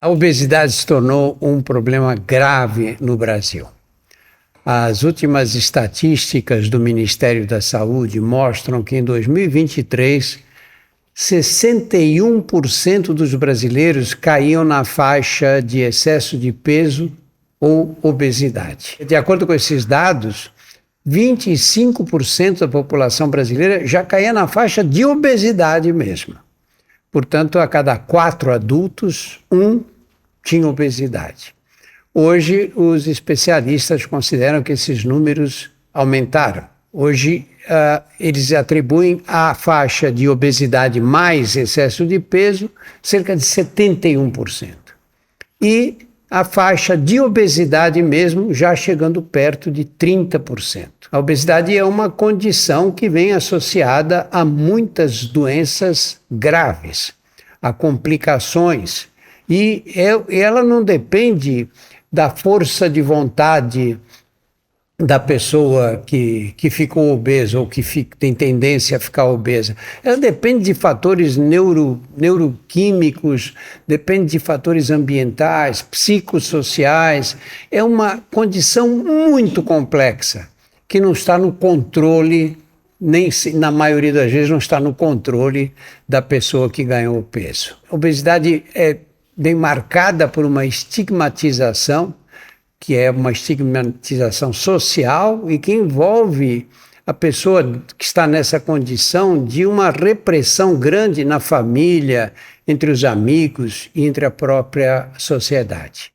A obesidade se tornou um problema grave no Brasil. As últimas estatísticas do Ministério da Saúde mostram que em 2023, 61% dos brasileiros caíam na faixa de excesso de peso ou obesidade. De acordo com esses dados, 25% da população brasileira já caía na faixa de obesidade mesmo. Portanto, a cada 4 adultos, 1 tinha obesidade. Hoje, os especialistas consideram que esses números aumentaram. Hoje, eles atribuem à faixa de obesidade mais excesso de peso cerca de 71%. E a faixa de obesidade mesmo já chegando perto de 30%. A obesidade é uma condição que vem associada a muitas doenças graves, a complicações. E ela não depende da força de vontade da pessoa que ficou obesa ou que tem tendência a ficar obesa. Ela depende de fatores neuroquímicos, depende de fatores ambientais, psicossociais. É uma condição muito complexa que não está no controle, na maioria das vezes não está no controle da pessoa que ganhou o peso. A obesidade é bem marcada por uma estigmatização, que é uma estigmatização social e que envolve a pessoa que está nessa condição de uma repressão grande na família, entre os amigos e entre a própria sociedade.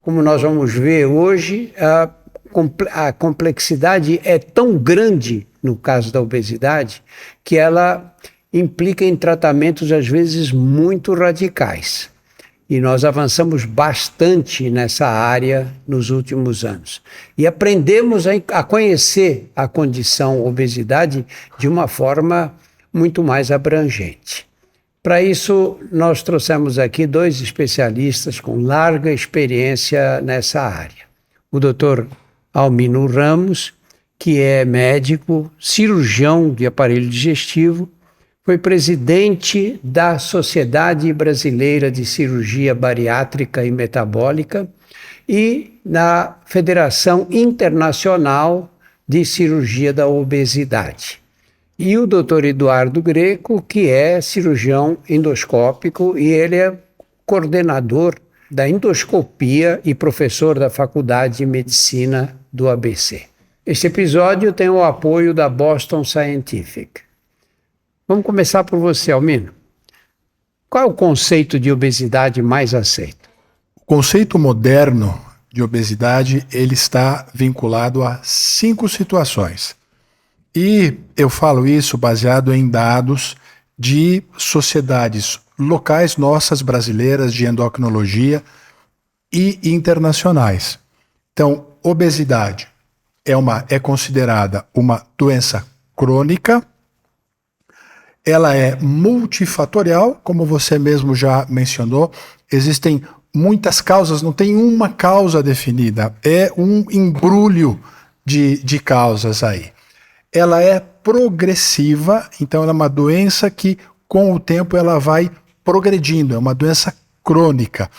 Como nós vamos ver hoje, a complexidade é tão grande no caso da obesidade que ela implica em tratamentos às vezes muito radicais. E nós avançamos bastante nessa área nos últimos anos. E aprendemos a conhecer a condição obesidade de uma forma muito mais abrangente. Para isso, nós trouxemos aqui 2 especialistas com larga experiência nessa área. O Dr. Almino Ramos, que é médico, cirurgião de aparelho digestivo, foi presidente da Sociedade Brasileira de Cirurgia Bariátrica e Metabólica e na Federação Internacional de Cirurgia da Obesidade. E o Dr. Eduardo Greco, que é cirurgião endoscópico e ele é coordenador da endoscopia e professor da Faculdade de Medicina do ABC. Este episódio tem o apoio da Boston Scientific. Vamos começar por você, Almino. Qual é o conceito de obesidade mais aceito? O conceito moderno de obesidade, ele está vinculado a 5 situações. E eu falo isso baseado em dados de sociedades locais nossas brasileiras de endocrinologia e internacionais. Então, obesidade é considerada uma doença crônica, ela é multifatorial, como você mesmo já mencionou, existem muitas causas, não tem uma causa definida, é um embrulho de causas aí. Ela é progressiva, então ela é uma doença que com o tempo ela vai progredindo, é uma doença crônica.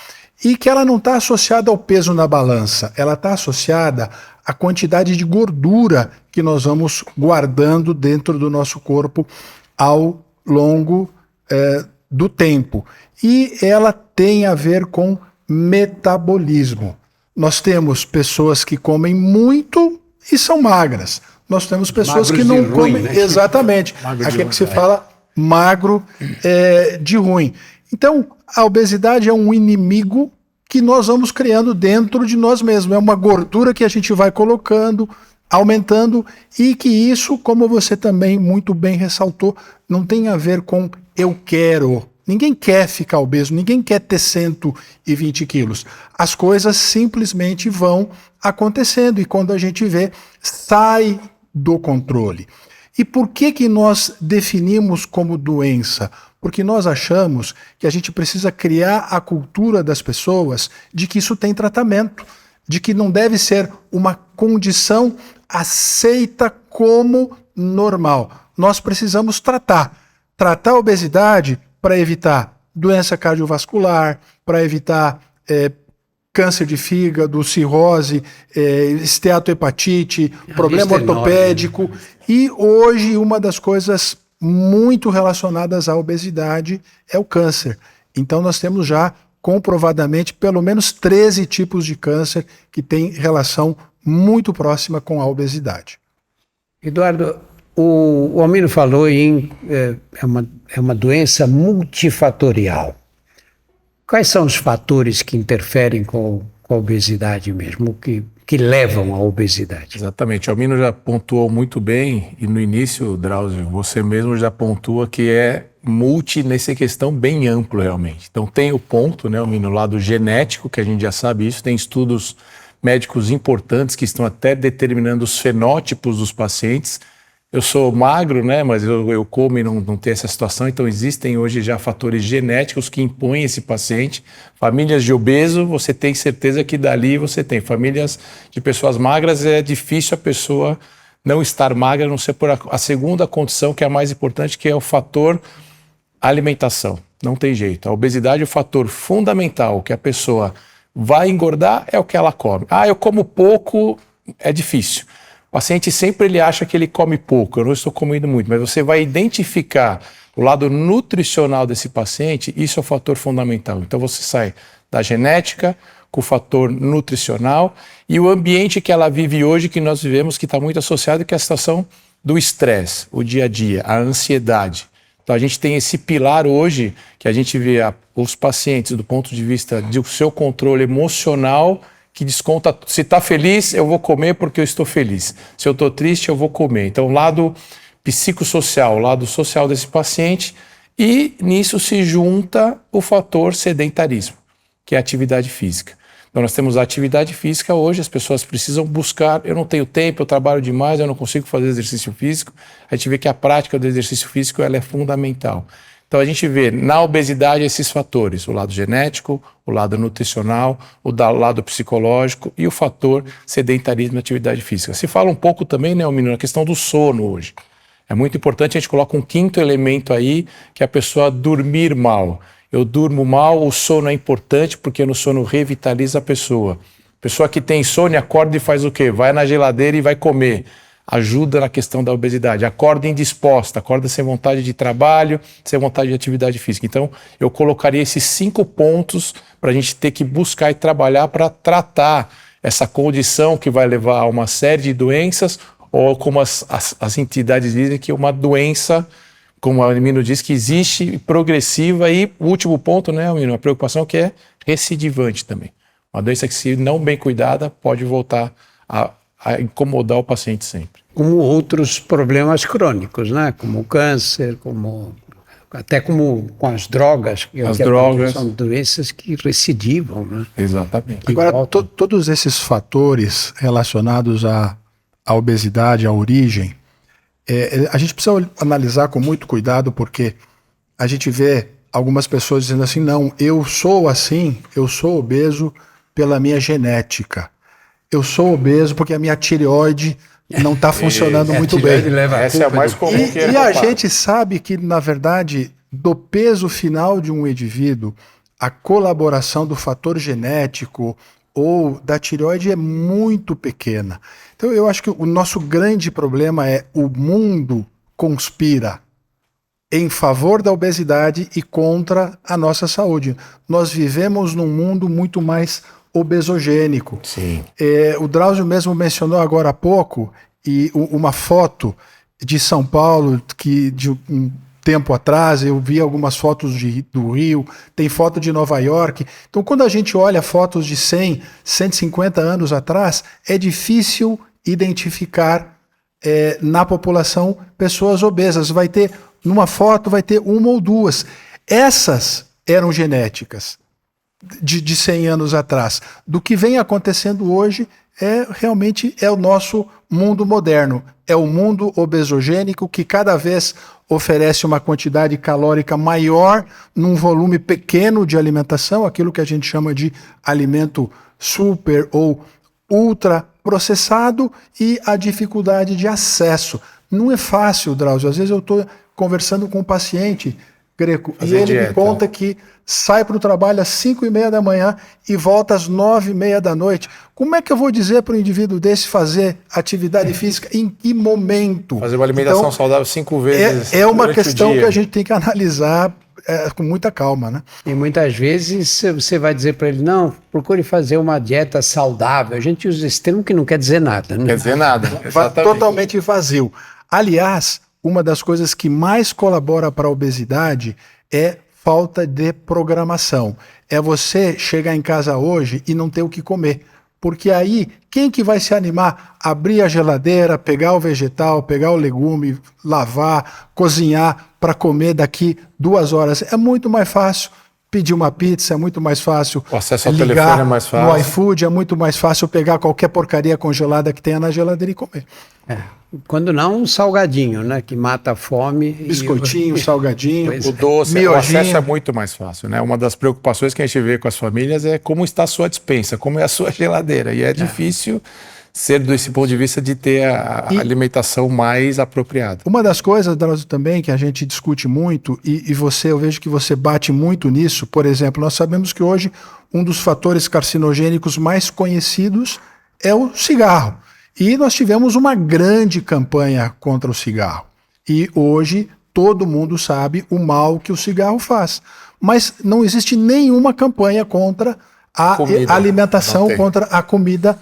E que ela não está associada ao peso na balança, ela está associada à quantidade de gordura que nós vamos guardando dentro do nosso corpo ao longo do tempo. E ela tem a ver com metabolismo. Nós temos pessoas que comem muito e são magras. Nós temos pessoas que não comem, né? Exatamente. Aqui é que se fala magro de ruim. Então, a obesidade é um inimigo que nós vamos criando dentro de nós mesmos. É uma gordura que a gente vai colocando, aumentando, e que isso, como você também muito bem ressaltou, não tem a ver com eu quero. Ninguém quer ficar obeso, ninguém quer ter 120 quilos. As coisas simplesmente vão acontecendo e quando a gente vê, sai do controle. E por que nós definimos como doença? Porque nós achamos que a gente precisa criar a cultura das pessoas de que isso tem tratamento, de que não deve ser uma condição aceita como normal. Nós precisamos tratar a obesidade para evitar doença cardiovascular, para evitar câncer de fígado, cirrose, esteatohepatite, problema ortopédico. Enorme. E hoje uma das coisas muito relacionadas à obesidade é o câncer. Então nós temos já comprovadamente pelo menos 13 tipos de câncer que têm relação muito próxima com a obesidade. Eduardo, o Almino falou em é uma doença multifatorial. Quais são os fatores que interferem com a obesidade mesmo, que levam à obesidade? Exatamente, o Almino já pontuou muito bem, e no início, Drauzio, você mesmo já pontua que é nessa questão bem amplo realmente. Então tem o ponto, né, Almino, lado genético, que a gente já sabe isso, tem estudos médicos importantes que estão até determinando os fenótipos dos pacientes. Eu sou magro, né, mas eu como e não tenho essa situação, então existem hoje já fatores genéticos que impõem esse paciente. Famílias de obeso, você tem certeza que dali você tem. Famílias de pessoas magras, é difícil a pessoa não estar magra, a não ser por a segunda condição, que é a mais importante, que é o fator alimentação. Não tem jeito. A obesidade é o fator fundamental, que a pessoa vai engordar, é o que ela come. Eu como pouco, é difícil. O paciente sempre ele acha que ele come pouco, eu não estou comendo muito, mas você vai identificar o lado nutricional desse paciente, isso é o fator fundamental. Então você sai da genética com o fator nutricional e o ambiente que ela vive hoje, que nós vivemos, que está muito associado, que é a situação do estresse, o dia a dia, a ansiedade. Então a gente tem esse pilar hoje, que a gente vê os pacientes do ponto de vista do seu controle emocional, que desconta, se está feliz, eu vou comer porque eu estou feliz. Se eu estou triste, eu vou comer. Então, o lado psicossocial, o lado social desse paciente, e nisso se junta o fator sedentarismo, que é a atividade física. Então, nós temos a atividade física hoje, as pessoas precisam buscar, eu não tenho tempo, eu trabalho demais, eu não consigo fazer exercício físico. A gente vê que a prática do exercício físico ela é fundamental. Então a gente vê na obesidade esses fatores, o lado genético, o lado nutricional, o lado psicológico e o fator sedentarismo e atividade física. Se fala um pouco também, né, Almino, na questão do sono hoje. É muito importante, a gente coloca um quinto elemento aí, que é a pessoa dormir mal. Eu durmo mal, o sono é importante porque no sono revitaliza a pessoa. Pessoa que tem insônia acorda e faz o quê? Vai na geladeira e vai comer. Ajuda na questão da obesidade. Acorda indisposta, acorda sem vontade de trabalho, sem vontade de atividade física. Então, eu colocaria esses 5 pontos para a gente ter que buscar e trabalhar para tratar essa condição que vai levar a uma série de doenças, ou como as entidades dizem, que é uma doença, como a Almino diz, que existe, progressiva, e o último ponto, né, Almino, a preocupação que é recidivante também. Uma doença que, se não bem cuidada, pode voltar a incomodar o paciente sempre. Como outros problemas crônicos, né? Como o câncer, até como com as drogas. As drogas são doenças que recidivam, né? Exatamente. Agora, todos esses fatores relacionados à obesidade, à origem, a gente precisa analisar com muito cuidado, porque a gente vê algumas pessoas dizendo assim, não, eu sou assim, eu sou obeso pela minha genética. Eu sou obeso porque a minha tireoide não está funcionando muito bem. Essa é a mais comum. E a gente sabe que, na verdade, do peso final de um indivíduo, a colaboração do fator genético ou da tireoide é muito pequena. Então eu acho que o nosso grande problema é o mundo conspira em favor da obesidade e contra a nossa saúde. Nós vivemos num mundo muito mais obesogênico. Sim. O Drauzio mesmo mencionou agora há pouco uma foto de São Paulo que de um tempo atrás eu vi algumas fotos do Rio, tem foto de Nova York. Então quando a gente olha fotos de 100, 150 anos atrás, é difícil identificar na população pessoas obesas. Numa foto vai ter uma ou duas. Essas eram genéticas de 100 anos atrás. Do que vem acontecendo hoje realmente é o nosso mundo moderno. É o mundo obesogênico que cada vez oferece uma quantidade calórica maior num volume pequeno de alimentação, aquilo que a gente chama de alimento super ou ultraprocessado e a dificuldade de acesso. Não é fácil, Drauzio. Às vezes eu estou conversando com um paciente, Greco, e ele me conta que sai para o trabalho às 5h30 da manhã e volta às 9h30 da noite. Como é que eu vou dizer para um indivíduo desse fazer atividade física? Em que momento? Fazer uma alimentação saudável 5 vezes. É uma questão que a gente tem que analisar com muita calma, né? E muitas vezes você vai dizer para ele, não, procure fazer uma dieta saudável. A gente usa esse termo que não quer dizer nada. Né? Quer dizer nada. Totalmente vazio. Aliás, uma das coisas que mais colabora para a obesidade é falta de programação. É você chegar em casa hoje e não ter o que comer. Porque aí, quem que vai se animar? Abrir a geladeira, pegar o vegetal, pegar o legume, lavar, cozinhar para comer daqui 2 horas. É muito mais fácil pedir uma pizza, é muito mais fácil. O acesso ao telefone é mais fácil. No iFood é muito mais fácil pegar qualquer porcaria congelada que tenha na geladeira e comer. Quando não, um salgadinho, né? Que mata a fome. Biscoitinho, salgadinho. O doce, miojinho. O acesso é muito mais fácil, né? Uma das preocupações que a gente vê com as famílias é como está a sua despensa, como é a sua geladeira. E é difícil ser desse ponto de vista de ter a alimentação mais apropriada. Uma das coisas, Drauzio, também que a gente discute muito, e eu vejo que você bate muito nisso, por exemplo, nós sabemos que hoje um dos fatores carcinogênicos mais conhecidos é o cigarro. E nós tivemos uma grande campanha contra o cigarro. E hoje todo mundo sabe o mal que o cigarro faz. Mas não existe nenhuma campanha contra a alimentação, contra a comida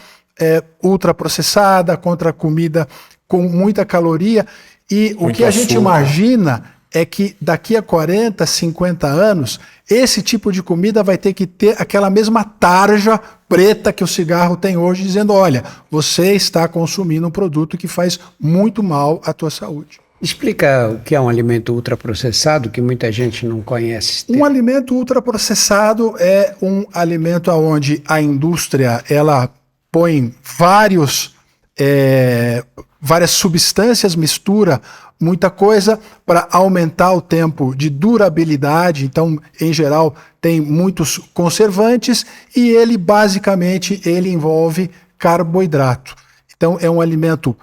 ultraprocessada, contra a comida com muita caloria. E o que a gente imagina é que daqui a 40, 50 anos, esse tipo de comida vai ter que ter aquela mesma tarja preta que o cigarro tem hoje, dizendo, olha, você está consumindo um produto que faz muito mal à tua saúde. Explica o que é um alimento ultraprocessado, que muita gente não conhece. Um alimento ultraprocessado é um alimento onde a indústria ela põe várias substâncias, mistura muita coisa para aumentar o tempo de durabilidade. Então, em geral, tem muitos conservantes e ele basicamente envolve carboidrato. Então, é um alimento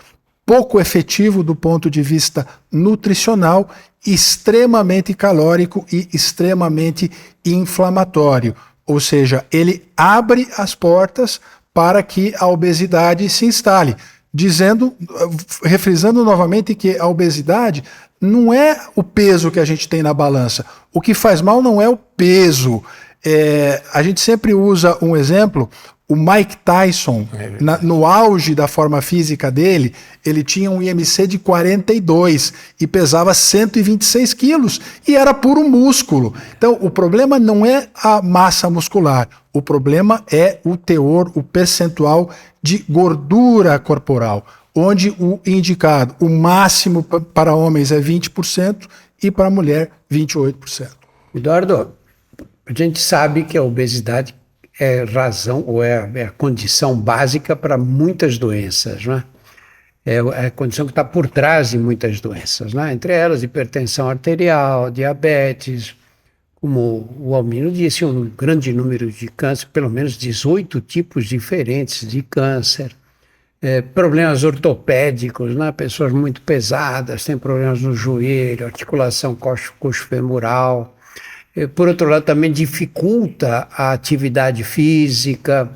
pouco efetivo do ponto de vista nutricional, extremamente calórico e extremamente inflamatório. Ou seja, ele abre as portas para que a obesidade se instale. Refrisando novamente que a obesidade não é o peso que a gente tem na balança. O que faz mal não é o peso. A gente sempre usa um exemplo, o Mike Tyson, no auge da forma física dele, ele tinha um IMC de 42 e pesava 126 quilos e era puro músculo. Então, o problema não é a massa muscular, o problema é o teor, o percentual de gordura corporal, onde o indicado, o máximo para homens é 20% e para mulher 28%. Eduardo, a gente sabe que a obesidade é razão ou é a condição básica para muitas doenças, né? É a condição que está por trás de muitas doenças, né? Entre elas hipertensão arterial, diabetes, como o Almino disse, um grande número de câncer, pelo menos 18 tipos diferentes de câncer, problemas ortopédicos, né? Pessoas muito pesadas, têm problemas no joelho, articulação coxo-femoral. Por outro lado, também dificulta a atividade física.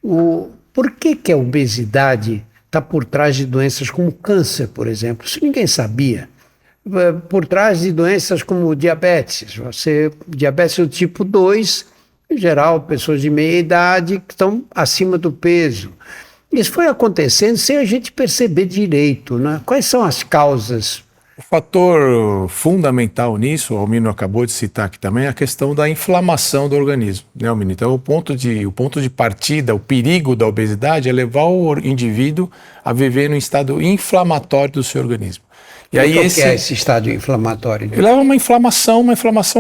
Por que a obesidade está por trás de doenças como câncer, por exemplo? Isso ninguém sabia. Por trás de doenças como diabetes. Diabetes do tipo 2, em geral, pessoas de meia idade que estão acima do peso. Isso foi acontecendo sem a gente perceber direito, né? Quais são as causas? O fator fundamental nisso, o Almino acabou de citar aqui também, é a questão da inflamação do organismo, né, Almino? Então, o ponto de partida, o perigo da obesidade é levar o indivíduo a viver num estado inflamatório do seu organismo. E aí que é esse estado inflamatório? Ele leva uma inflamação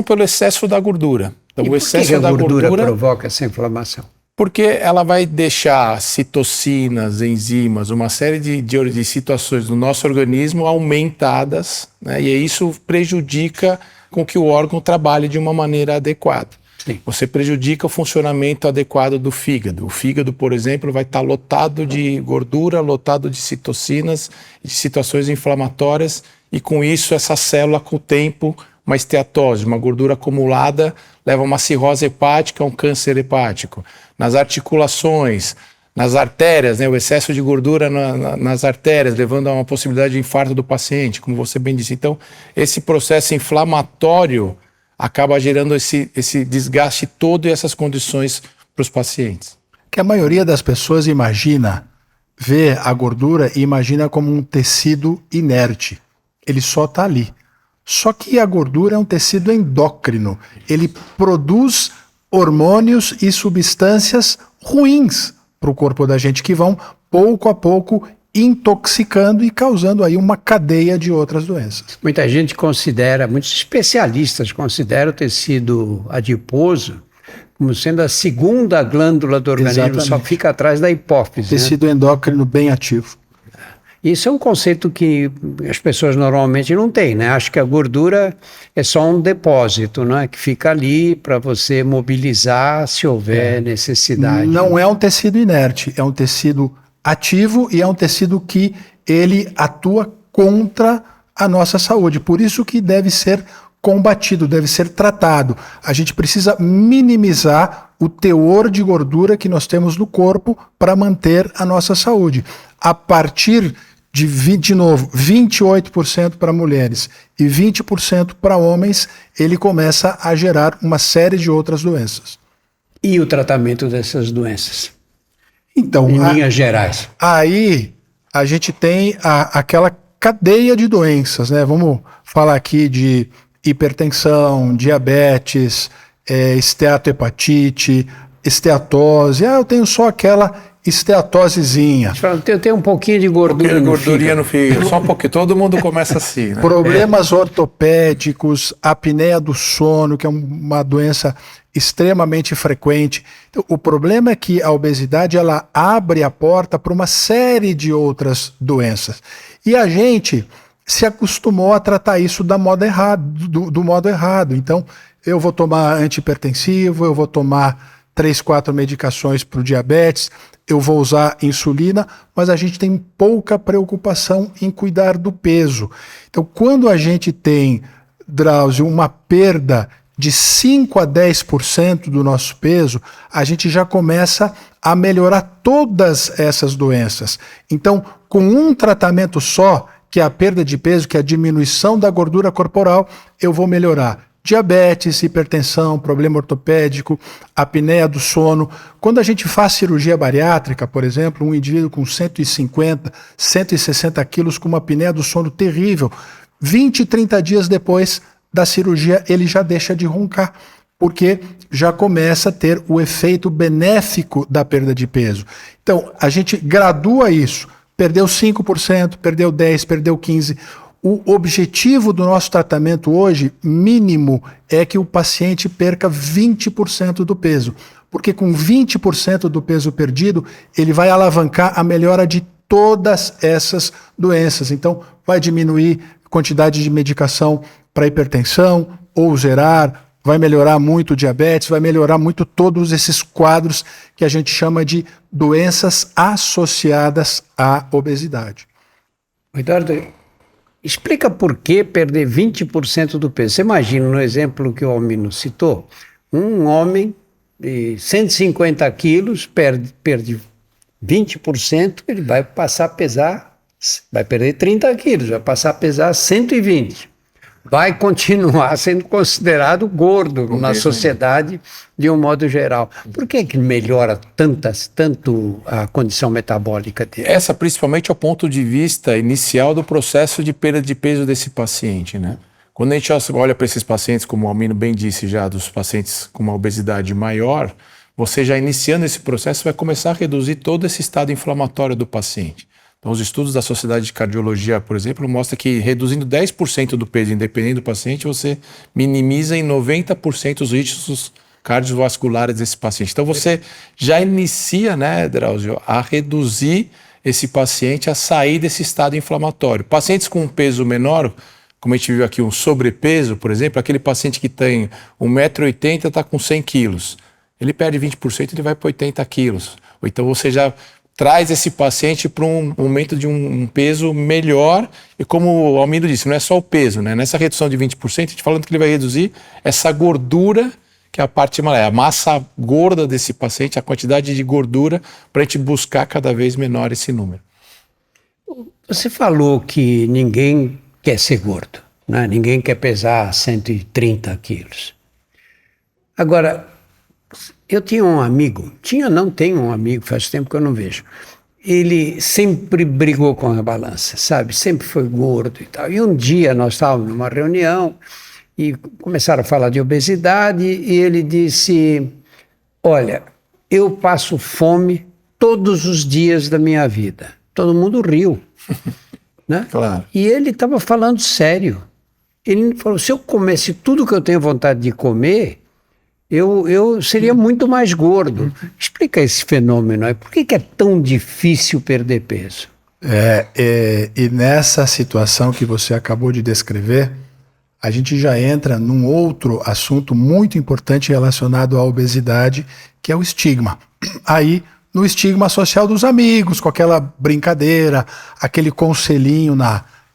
pelo excesso da gordura. Então, e por que a gordura provoca essa inflamação? Porque ela vai deixar citocinas, enzimas, uma série de situações do nosso organismo aumentadas, né? E isso prejudica com que o órgão trabalhe de uma maneira adequada. Sim. você prejudica o funcionamento adequado do fígado. O fígado, por exemplo, vai estar lotado de gordura, lotado de citocinas, de situações inflamatórias, e com isso essa célula, com o tempo, uma esteatose, uma gordura acumulada, leva a uma cirrose hepática, a um câncer hepático. Nas articulações, nas artérias, né, o excesso de gordura nas artérias, levando a uma possibilidade de infarto do paciente, como você bem disse. Então, esse processo inflamatório acaba gerando esse desgaste todo e essas condições para os pacientes. Que a maioria das pessoas vê a gordura e imagina como um tecido inerte. Ele só está ali. Só que a gordura é um tecido endócrino. Ele produz hormônios e substâncias ruins para o corpo da gente, que vão, pouco a pouco, intoxicando e causando aí uma cadeia de outras doenças. Muita gente considera, muitos especialistas consideram o tecido adiposo como sendo a segunda glândula do organismo, Exatamente. Só fica atrás da hipófise. Tecido endócrino bem ativo. Isso é um conceito que as pessoas normalmente não têm, né? Acho que a gordura é só um depósito, né? Que fica ali para você mobilizar se houver necessidade. Não é um tecido inerte, é um tecido ativo e é um tecido que ele atua contra a nossa saúde. Por isso que deve ser combatido, deve ser tratado. A gente precisa minimizar o teor de gordura que nós temos no corpo para manter a nossa saúde. A partir de 28% para mulheres e 20% para homens, ele começa a gerar uma série de outras doenças. E o tratamento dessas doenças? Então, em linhas gerais. Aí a gente tem aquela cadeia de doenças, né? Vamos falar aqui de hipertensão, diabetes, esteatohepatite, esteatose. Eu tenho só aquela esteatosezinha. Eu tenho um pouquinho de gordura no fígado. Só um pouquinho. Todo mundo começa assim, né? Problemas ortopédicos, apneia do sono, que é uma doença extremamente frequente. Então, o problema é que a obesidade ela abre a porta para uma série de outras doenças. E a gente se acostumou a tratar isso do modo errado. Então, eu vou tomar antihipertensivo, eu vou tomar 3, 4 medicações para o diabetes, eu vou usar insulina, mas a gente tem pouca preocupação em cuidar do peso. Então, quando a gente tem, Drauzio, uma perda de 5 a 10% do nosso peso, a gente já começa a melhorar todas essas doenças. Então, com um tratamento só, que é a perda de peso, que é a diminuição da gordura corporal, eu vou melhorar diabetes, hipertensão, problema ortopédico, apneia do sono. Quando a gente faz cirurgia bariátrica, por exemplo, um indivíduo com 150, 160 quilos com uma apneia do sono terrível, 20, 30 dias depois da cirurgia ele já deixa de roncar, porque já começa a ter o efeito benéfico da perda de peso. Então, a gente gradua isso. Perdeu 5%, perdeu 10%, perdeu 15%. O objetivo do nosso tratamento hoje, mínimo, é que o paciente perca 20% do peso. Porque com 20% do peso perdido, ele vai alavancar a melhora de todas essas doenças. Então, vai diminuir a quantidade de medicação para hipertensão, ou zerar, vai melhorar muito o diabetes, vai melhorar muito todos esses quadros que a gente chama de doenças associadas à obesidade. Eduardo, explica por que perder 20% do peso. Você imagina, no exemplo que o Almino citou, um homem de 150 quilos perde 20%, ele vai passar a pesar, vai perder 30 quilos, vai passar a pesar 120. Vai continuar sendo considerado gordo na sociedade de um modo geral. Por que melhora tanto a condição metabólica dele? Essa principalmente é o ponto de vista inicial do processo de perda de peso desse paciente, né? Quando a gente olha para esses pacientes, como o Almino bem disse já, dos pacientes com uma obesidade maior, você já iniciando esse processo vai começar a reduzir todo esse estado inflamatório do paciente. Então, os estudos da Sociedade de Cardiologia, por exemplo, mostram que reduzindo 10% do peso, independente do paciente, você minimiza em 90% os riscos cardiovasculares desse paciente. Então, você já inicia, né, Drauzio, a reduzir esse paciente a sair desse estado inflamatório. Pacientes com um peso menor, como a gente viu aqui, um sobrepeso, por exemplo, aquele paciente que tem 1,80 m está com 100 quilos. Ele perde 20%, ele vai para 80 quilos. Ou então você já traz esse paciente para um momento de um peso melhor. E como o Almindo disse, não é só o peso, né? Nessa redução de 20%, a gente falando que ele vai reduzir essa gordura, que é a parte a massa gorda desse paciente, a quantidade de gordura, para a gente buscar cada vez menor esse número. Você falou que ninguém quer ser gordo, né? Ninguém quer pesar 130 quilos. Agora, eu tinha um amigo, tenho um amigo, faz tempo que eu não vejo. Ele sempre brigou com a balança, sabe? Sempre foi gordo e tal. E um dia nós estávamos numa reunião e começaram a falar de obesidade e ele disse, olha, eu passo fome todos os dias da minha vida. Todo mundo riu, né? Claro. E ele estava falando sério. Ele falou, se eu comesse tudo que eu tenho vontade de comer, eu seria muito mais gordo. Explica esse fenômeno aí. Por que é tão difícil perder peso? E nessa situação que você acabou de descrever, a gente já entra num outro assunto muito importante relacionado à obesidade, que é o estigma. Aí, no estigma social dos amigos, com aquela brincadeira, aquele conselhinho,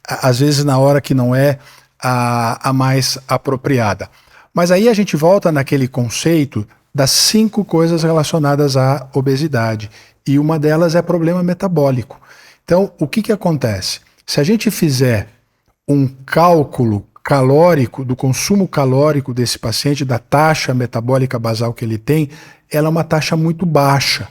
às vezes na hora que não é a mais apropriada. Mas aí a gente volta naquele conceito das 5 coisas relacionadas à obesidade. E uma delas é problema metabólico. Então, o que acontece? Se a gente fizer um cálculo calórico, do consumo calórico desse paciente, da taxa metabólica basal que ele tem, ela é uma taxa muito baixa.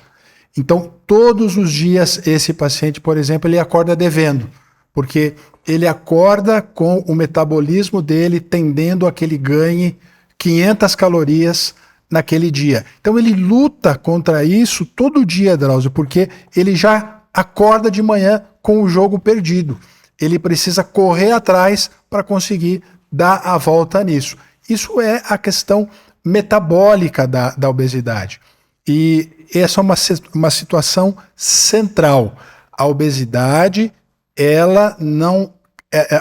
Então, todos os dias esse paciente, por exemplo, ele acorda devendo, porque ele acorda com o metabolismo dele tendendo a que ele ganhe 500 calorias naquele dia. Então ele luta contra isso todo dia, Drauzio, porque ele já acorda de manhã com o jogo perdido. Ele precisa correr atrás para conseguir dar a volta nisso. Isso é a questão metabólica da obesidade. E essa é uma situação central. A obesidade, ela não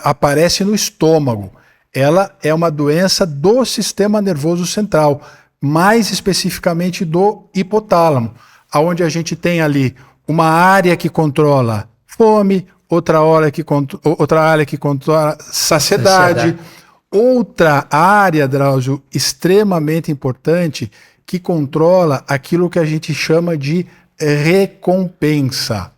aparece no estômago. Ela é uma doença do sistema nervoso central, mais especificamente do hipotálamo, onde a gente tem ali uma área que controla fome, outra área que controla saciedade. Outra área, Drauzio, extremamente importante, que controla aquilo que a gente chama de recompensa.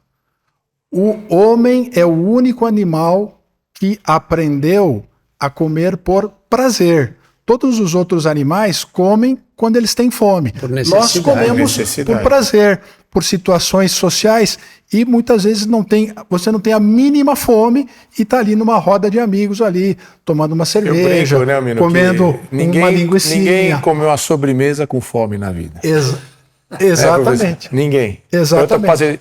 O homem é o único animal que aprendeu a comer por prazer. Todos os outros animais comem quando eles têm fome. Nós comemos por prazer, por situações sociais, e muitas vezes você não tem a mínima fome e está ali numa roda de amigos ali, tomando uma cerveja, brinco, né, Mino, comendo uma linguicinha. Ninguém comeu uma sobremesa com fome na vida. Exatamente. Ninguém. Exatamente.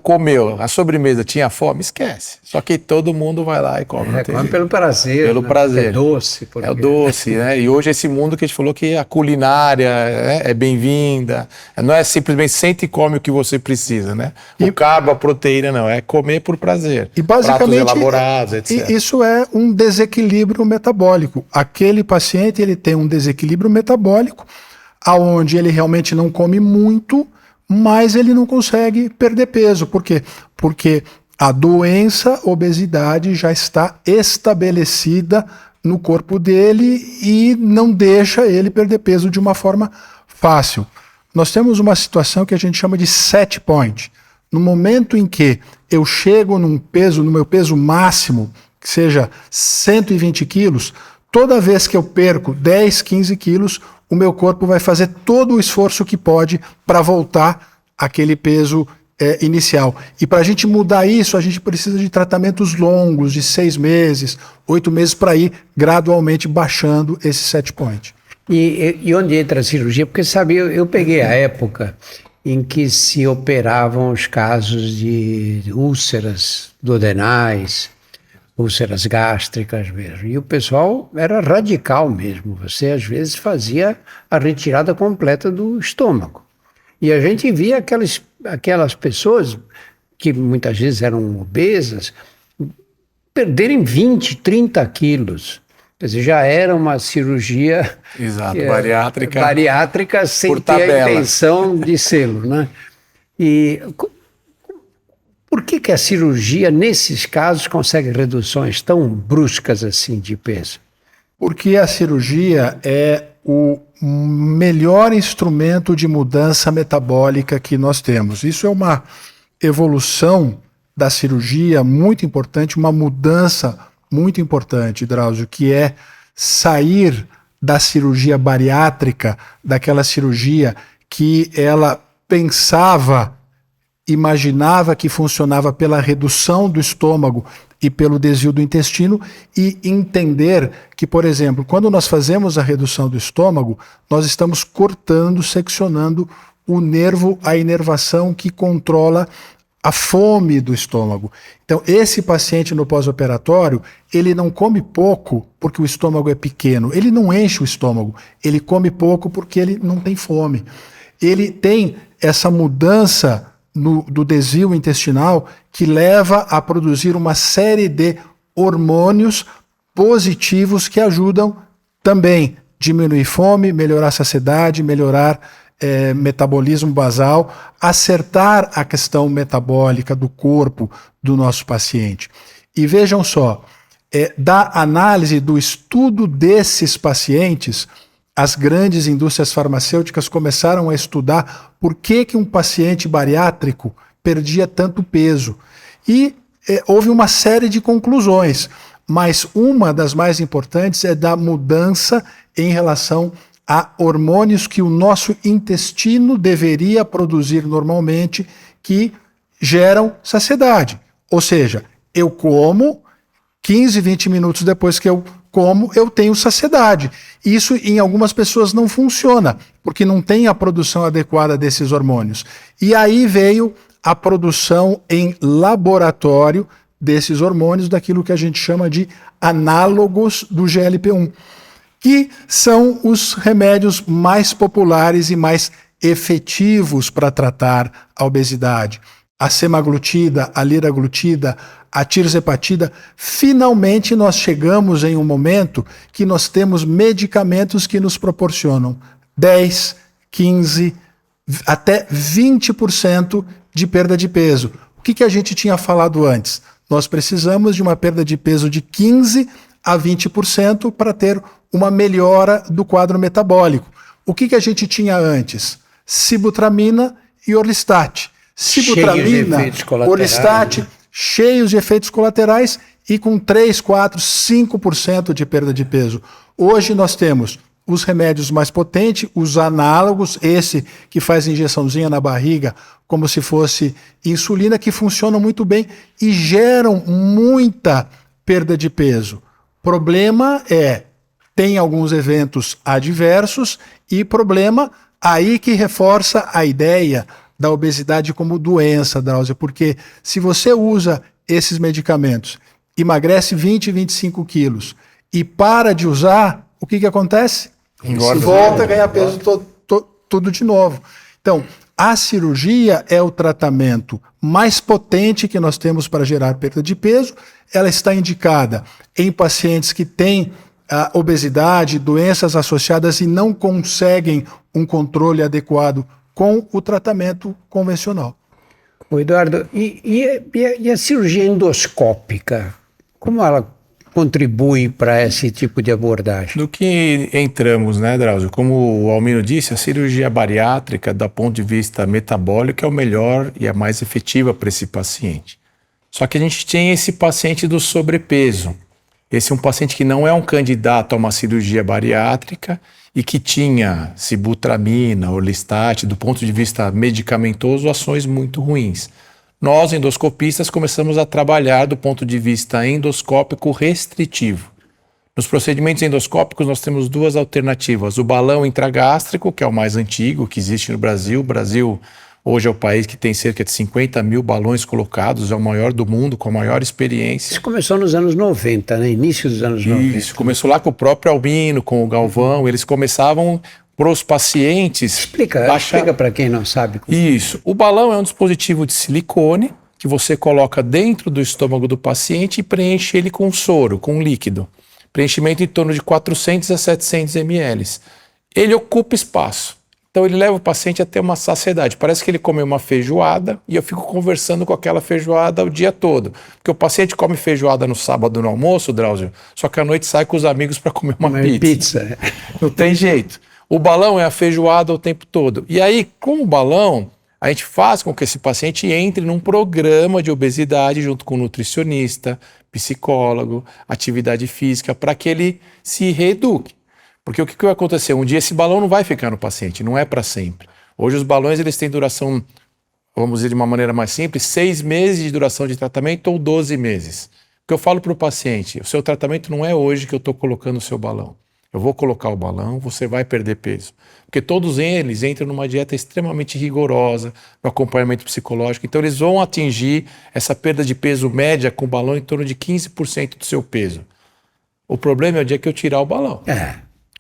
Comeu, a sobremesa tinha fome, esquece. Só que todo mundo vai lá e come. Come pelo prazer. Pelo prazer. É doce. É o doce, né? E hoje esse mundo que a gente falou que a culinária é bem-vinda. Não é simplesmente sente e come o que você precisa, né? O carbo, a proteína, não. É comer por prazer. E basicamente, pratos elaborados, etc. Isso é um desequilíbrio metabólico. Aquele paciente, ele tem um desequilíbrio metabólico, aonde ele realmente não come muito, mas ele não consegue perder peso. Por quê? Porque a doença, obesidade, já está estabelecida no corpo dele e não deixa ele perder peso de uma forma fácil. Nós temos uma situação que a gente chama de set point. No momento em que eu chego no meu peso máximo, que seja 120 quilos, toda vez que eu perco 10, 15 quilos, o meu corpo vai fazer todo o esforço que pode para voltar àquele peso inicial. E para a gente mudar isso, a gente precisa de tratamentos longos, de 6 meses, 8 meses, para ir gradualmente baixando esse set point. E onde entra a cirurgia? Porque, sabe, eu peguei a época em que se operavam os casos de úlceras duodenais, úlceras gástricas mesmo. E o pessoal era radical mesmo. Você, às vezes, fazia a retirada completa do estômago. E a gente via aquelas pessoas que muitas vezes eram obesas, perderem 20, 30 quilos. Quer dizer, já era uma cirurgia Exato, bariátrica. Bariátrica sem por ter a tabela. intenção de sê-lo, né? E por que a cirurgia, nesses casos, consegue reduções tão bruscas assim de peso? Porque a cirurgia é o melhor instrumento de mudança metabólica que nós temos. Isso é uma evolução da cirurgia muito importante, uma mudança muito importante, Drauzio, que é sair da cirurgia bariátrica, daquela cirurgia que ela imaginava que funcionava pela redução do estômago e pelo desvio do intestino, e entender que, por exemplo, quando nós fazemos a redução do estômago, nós estamos cortando, seccionando o nervo, a inervação que controla a fome do estômago. Então, esse paciente no pós-operatório, ele não come pouco porque o estômago é pequeno, ele não enche o estômago, ele come pouco porque ele não tem fome. Ele tem essa mudança do desvio intestinal que leva a produzir uma série de hormônios positivos que ajudam também a diminuir fome, melhorar a saciedade, melhorar metabolismo basal, acertar a questão metabólica do corpo do nosso paciente. E vejam só, da análise do estudo desses pacientes, as grandes indústrias farmacêuticas começaram a estudar por que um paciente bariátrico perdia tanto peso. E houve uma série de conclusões, mas uma das mais importantes é da mudança em relação a hormônios que o nosso intestino deveria produzir normalmente, que geram saciedade. Ou seja, eu como, 15, 20 minutos depois que eu como, eu tenho saciedade. Isso em algumas pessoas não funciona, porque não tem a produção adequada desses hormônios. E aí veio a produção em laboratório desses hormônios, daquilo que a gente chama de análogos do GLP-1, que são os remédios mais populares e mais efetivos para tratar a obesidade. A semaglutida, a liraglutida, a tirzepatida. Finalmente nós chegamos em um momento que nós temos medicamentos que nos proporcionam 10, 15, até 20% de perda de peso. O que a gente tinha falado antes? Nós precisamos de uma perda de peso de 15 a 20% para ter uma melhora do quadro metabólico. O que a gente tinha antes? Sibutramina e Orlistat. Sibutramina, Orlistat, cheios de efeitos colaterais e com 3, 4, 5% de perda de peso. Hoje nós temos os remédios mais potentes, os análogos, esse que faz injeçãozinha na barriga, como se fosse insulina, que funcionam muito bem e geram muita perda de peso. Problema tem alguns eventos adversos e problema aí que reforça a ideia da obesidade como doença, Drauzio, porque se você usa esses medicamentos, emagrece 20, 25 quilos e para de usar, o que acontece? Engorda. Volta a ganhar peso tudo de novo. Então, a cirurgia é o tratamento mais potente que nós temos para gerar perda de peso. Ela está indicada em pacientes que têm obesidade, doenças associadas e não conseguem um controle adequado com o tratamento convencional. Ô Eduardo, e a cirurgia endoscópica, como ela contribui para esse tipo de abordagem? No que entramos, né, Drauzio? Como o Almino disse, a cirurgia bariátrica, do ponto de vista metabólico, é o melhor e a mais efetiva para esse paciente. Só que a gente tem esse paciente do sobrepeso. Esse é um paciente que não é um candidato a uma cirurgia bariátrica e que tinha sibutramina, Orlistat, do ponto de vista medicamentoso, ações muito ruins. Nós, endoscopistas, começamos a trabalhar do ponto de vista endoscópico restritivo. Nos procedimentos endoscópicos, nós temos duas alternativas. O balão intragástrico, que é o mais antigo, que existe no Brasil. O Brasil hoje é o país que tem cerca de 50 mil balões colocados, é o maior do mundo, com a maior experiência. Isso começou nos anos 90, né? Início dos anos 90. Isso, começou lá com o próprio Almino, com o Galvão. Eles começavam para os pacientes... Explica para quem não sabe. Isso. O balão é um dispositivo de silicone que que você coloca dentro do estômago do paciente e preenche ele com soro, com líquido. Preenchimento em torno de 400 a 700 ml. Ele ocupa espaço. Então ele leva o paciente até uma saciedade. Parece que ele comeu uma feijoada e eu fico conversando com aquela feijoada o dia todo. Porque o paciente come feijoada no sábado no almoço, Drauzio, só que à noite sai com os amigos para comer uma pizza. Não tem jeito. O balão é a feijoada o tempo todo. E aí, com o balão, a gente faz com que esse paciente entre num programa de obesidade junto com o nutricionista, psicólogo, atividade física, para que ele se reeduque. Porque o que vai acontecer? Um dia esse balão não vai ficar no paciente, não é para sempre. Hoje os balões eles têm duração, vamos dizer de uma maneira mais simples, 6 meses de duração de tratamento ou 12 meses. O que eu falo para o paciente, o seu tratamento não é hoje que eu estou colocando o seu balão. Eu vou colocar o balão, você vai perder peso. Porque todos eles entram numa dieta extremamente rigorosa, no acompanhamento psicológico. Então eles vão atingir essa perda de peso média com o balão em torno de 15% do seu peso. O problema é o dia que eu tirar o balão.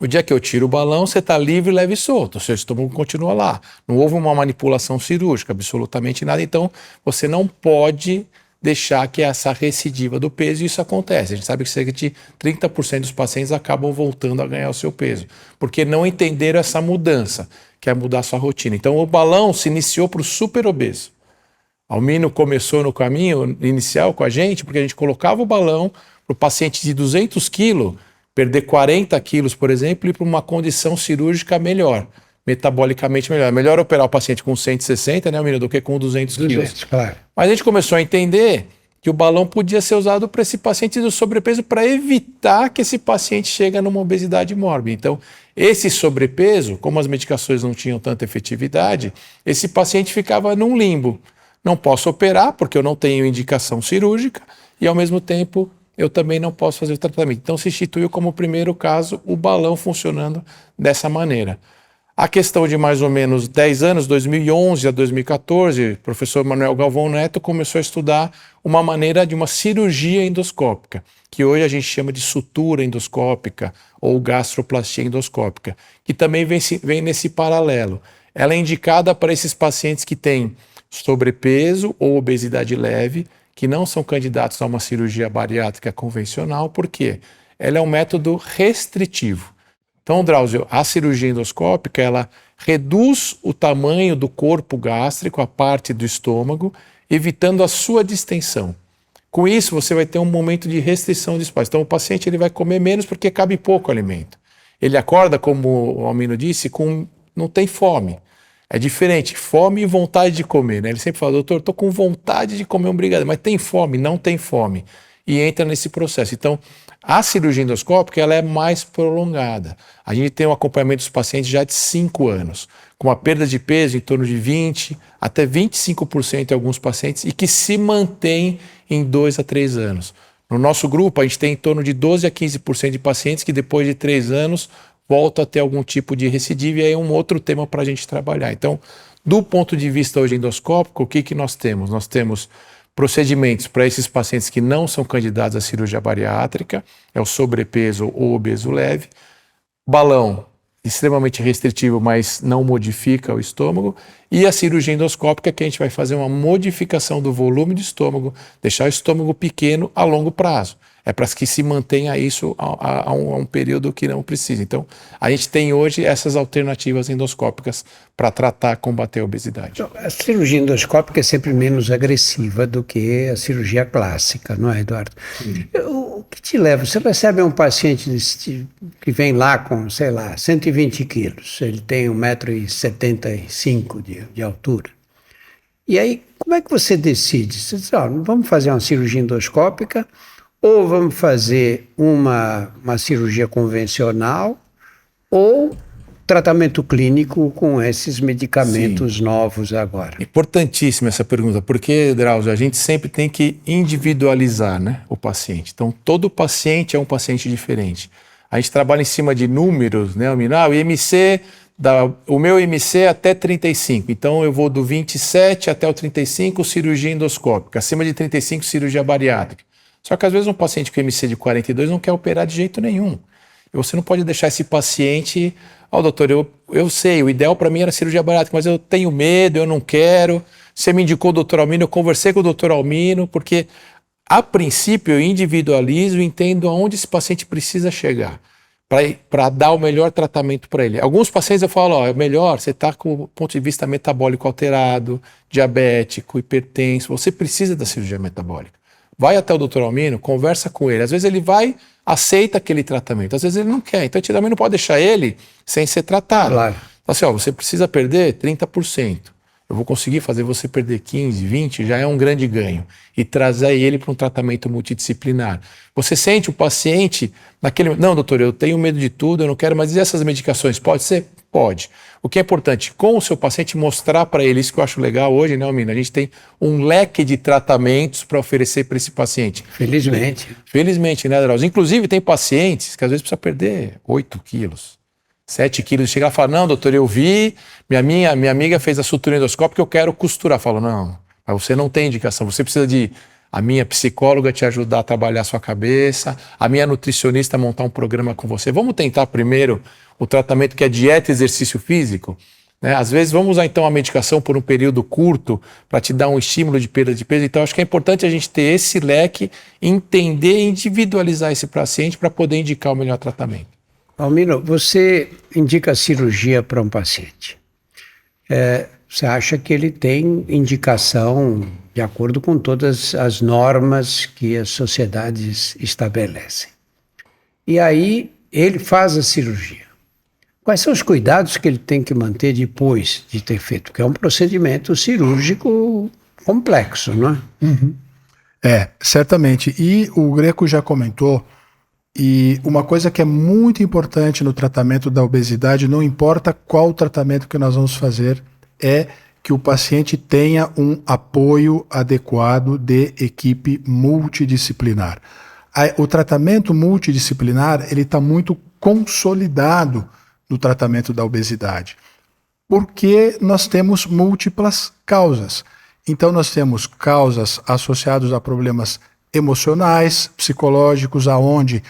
O dia que eu tiro o balão, você está livre, leve e solto. O seu estômago continua lá. Não houve uma manipulação cirúrgica, absolutamente nada. Então, você não pode deixar que essa recidiva do peso, isso acontece. A gente sabe que cerca de 30% dos pacientes acabam voltando a ganhar o seu peso, porque não entenderam essa mudança, que é mudar a sua rotina. Então, o balão se iniciou para o super obeso. Almino começou no caminho inicial com a gente, porque a gente colocava o balão para o paciente de 200 quilos, perder 40 quilos, por exemplo, e para uma condição cirúrgica melhor, metabolicamente melhor. É melhor operar o paciente com 160, né, Almino, do que com 200 quilos. Claro. Mas a gente começou a entender que o balão podia ser usado para esse paciente do sobrepeso para evitar que esse paciente chegue numa obesidade mórbida. Então, esse sobrepeso, como as medicações não tinham tanta efetividade, esse paciente ficava num limbo. Não posso operar porque eu não tenho indicação cirúrgica e, ao mesmo tempo, eu também não posso fazer o tratamento. Então, se instituiu como primeiro caso o balão funcionando dessa maneira. A questão de mais ou menos 10 anos, 2011 a 2014, o professor Manuel Galvão Neto começou a estudar uma maneira de uma cirurgia endoscópica, que hoje a gente chama de sutura endoscópica ou gastroplastia endoscópica, que também vem nesse paralelo. Ela é indicada para esses pacientes que têm sobrepeso ou obesidade leve, que não são candidatos a uma cirurgia bariátrica convencional, porque ela é um método restritivo. Então, Drauzio, a cirurgia endoscópica, ela reduz o tamanho do corpo gástrico, a parte do estômago, evitando a sua distensão. Com isso, você vai ter um momento de restrição de espaço. Então, o paciente ele vai comer menos porque cabe pouco alimento. Ele acorda, como o Almino disse, não tem fome. É diferente, fome e vontade de comer, né? Ele sempre fala, doutor, estou com vontade de comer um brigadeiro, mas tem fome? Não tem fome. E entra nesse processo. Então, a cirurgia endoscópica ela é mais prolongada. A gente tem um acompanhamento dos pacientes já de 5 anos, com uma perda de peso em torno de 20% até 25% em alguns pacientes e que se mantém em 2 a 3 anos. No nosso grupo, a gente tem em torno de 12 a 15% de pacientes que depois de 3 anos volta a ter algum tipo de recidiva, e aí é um outro tema para a gente trabalhar. Então, do ponto de vista hoje endoscópico, o que nós temos? Nós temos procedimentos para esses pacientes que não são candidatos à cirurgia bariátrica, é o sobrepeso ou obeso leve, balão extremamente restritivo, mas não modifica o estômago, e a cirurgia endoscópica, que a gente vai fazer uma modificação do volume do estômago, deixar o estômago pequeno a longo prazo. É para que se mantenha isso a um período que não precisa. Então, a gente tem hoje essas alternativas endoscópicas para tratar, combater a obesidade. Então, a cirurgia endoscópica é sempre menos agressiva do que a cirurgia clássica, não é, Eduardo? O que te leva? Você recebe um paciente que vem lá com, sei lá, 120 quilos, ele tem 1,75 m de altura. E aí, como é que você decide? Você diz, vamos fazer uma cirurgia endoscópica, ou vamos fazer uma cirurgia convencional, ou tratamento clínico com esses medicamentos novos agora. Importantíssima essa pergunta, porque, Drauzio, a gente sempre tem que individualizar, né, o paciente. Então, todo paciente é um paciente diferente. A gente trabalha em cima de números, né, o IMC, o meu IMC é até 35, então eu vou do 27 até o 35, cirurgia endoscópica, acima de 35, cirurgia bariátrica. Só que às vezes um paciente com IMC de 42 não quer operar de jeito nenhum. E você não pode deixar esse paciente, doutor, eu sei, o ideal para mim era cirurgia bariátrica, mas eu tenho medo, eu não quero. você me indicou o doutor Almino, eu conversei com o doutor Almino, porque a princípio eu individualizo e entendo aonde esse paciente precisa chegar para dar o melhor tratamento para ele. Alguns pacientes eu falo, ó, é melhor, você está com o ponto de vista metabólico alterado, diabético, hipertenso, você precisa da cirurgia metabólica. Vai até o doutor Almino, conversa com ele. Às vezes ele vai, aceita aquele tratamento, às vezes ele não quer. Então, também não pode deixar ele sem ser tratado. Claro. Então, assim, ó, você precisa perder 30%. Eu vou conseguir fazer você perder 15, 20, já é um grande ganho. E trazer ele para um tratamento multidisciplinar. Você sente o paciente naquele... Não, doutor, eu tenho medo de tudo, eu não quero mais. E essas medicações? Pode ser? Pode. O que é importante, com o seu paciente, mostrar para ele, isso que eu acho legal hoje, né, Almino? A gente tem um leque de tratamentos para oferecer para esse paciente. Felizmente. Felizmente, né, Drauzio? Inclusive, tem pacientes que às vezes precisa perder 8 quilos, 7 quilos. Chega lá e fala, não, doutor, eu vi, minha amiga fez a sutura endoscópica, eu quero costurar. Fala, não, mas você não tem indicação, você precisa de a minha psicóloga te ajudar a trabalhar a sua cabeça, a minha nutricionista montar um programa com você. Vamos tentar primeiro o tratamento que é dieta e exercício físico, né? Às vezes vamos usar então a medicação por um período curto para te dar um estímulo de perda de peso. Então acho que é importante a gente ter esse leque, entender e individualizar esse paciente para poder indicar o melhor tratamento. Almino, você indica cirurgia para um paciente. Você acha que ele tem indicação de acordo com todas as normas que as sociedades estabelecem. E aí ele faz a cirurgia. Quais são os cuidados que ele tem que manter depois de ter feito? Porque é um procedimento cirúrgico complexo, não é? Uhum. Certamente. E o Greco já comentou, e uma coisa que é muito importante no tratamento da obesidade, não importa qual tratamento que nós vamos fazer, é que o paciente tenha um apoio adequado de equipe multidisciplinar. O tratamento multidisciplinar, ele está muito consolidado no tratamento da obesidade, porque nós temos múltiplas causas. Então nós temos causas associadas a problemas emocionais, psicológicos, aonde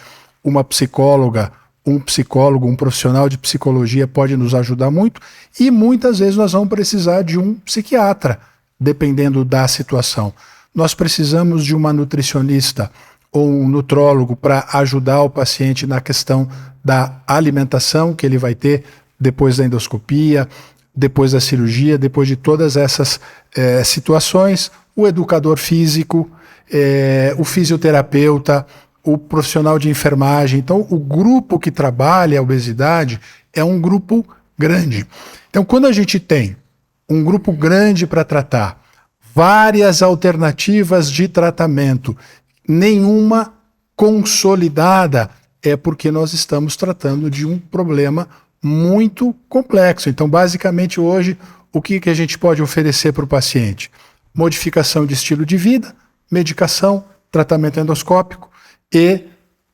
uma psicóloga, um psicólogo, um profissional de psicologia pode nos ajudar muito, e muitas vezes nós vamos precisar de um psiquiatra, dependendo da situação. Nós precisamos de uma nutricionista ou um nutrólogo para ajudar o paciente na questão da alimentação que ele vai ter depois da endoscopia, depois da cirurgia, depois de todas essas situações, o educador físico, o fisioterapeuta, o profissional de enfermagem. Então, o grupo que trabalha a obesidade é um grupo grande. Então, quando a gente tem um grupo grande para tratar, várias alternativas de tratamento, nenhuma consolidada, é porque nós estamos tratando de um problema muito complexo. Então, basicamente, hoje, o que a gente pode oferecer para o paciente? Modificação de estilo de vida, medicação, tratamento endoscópico e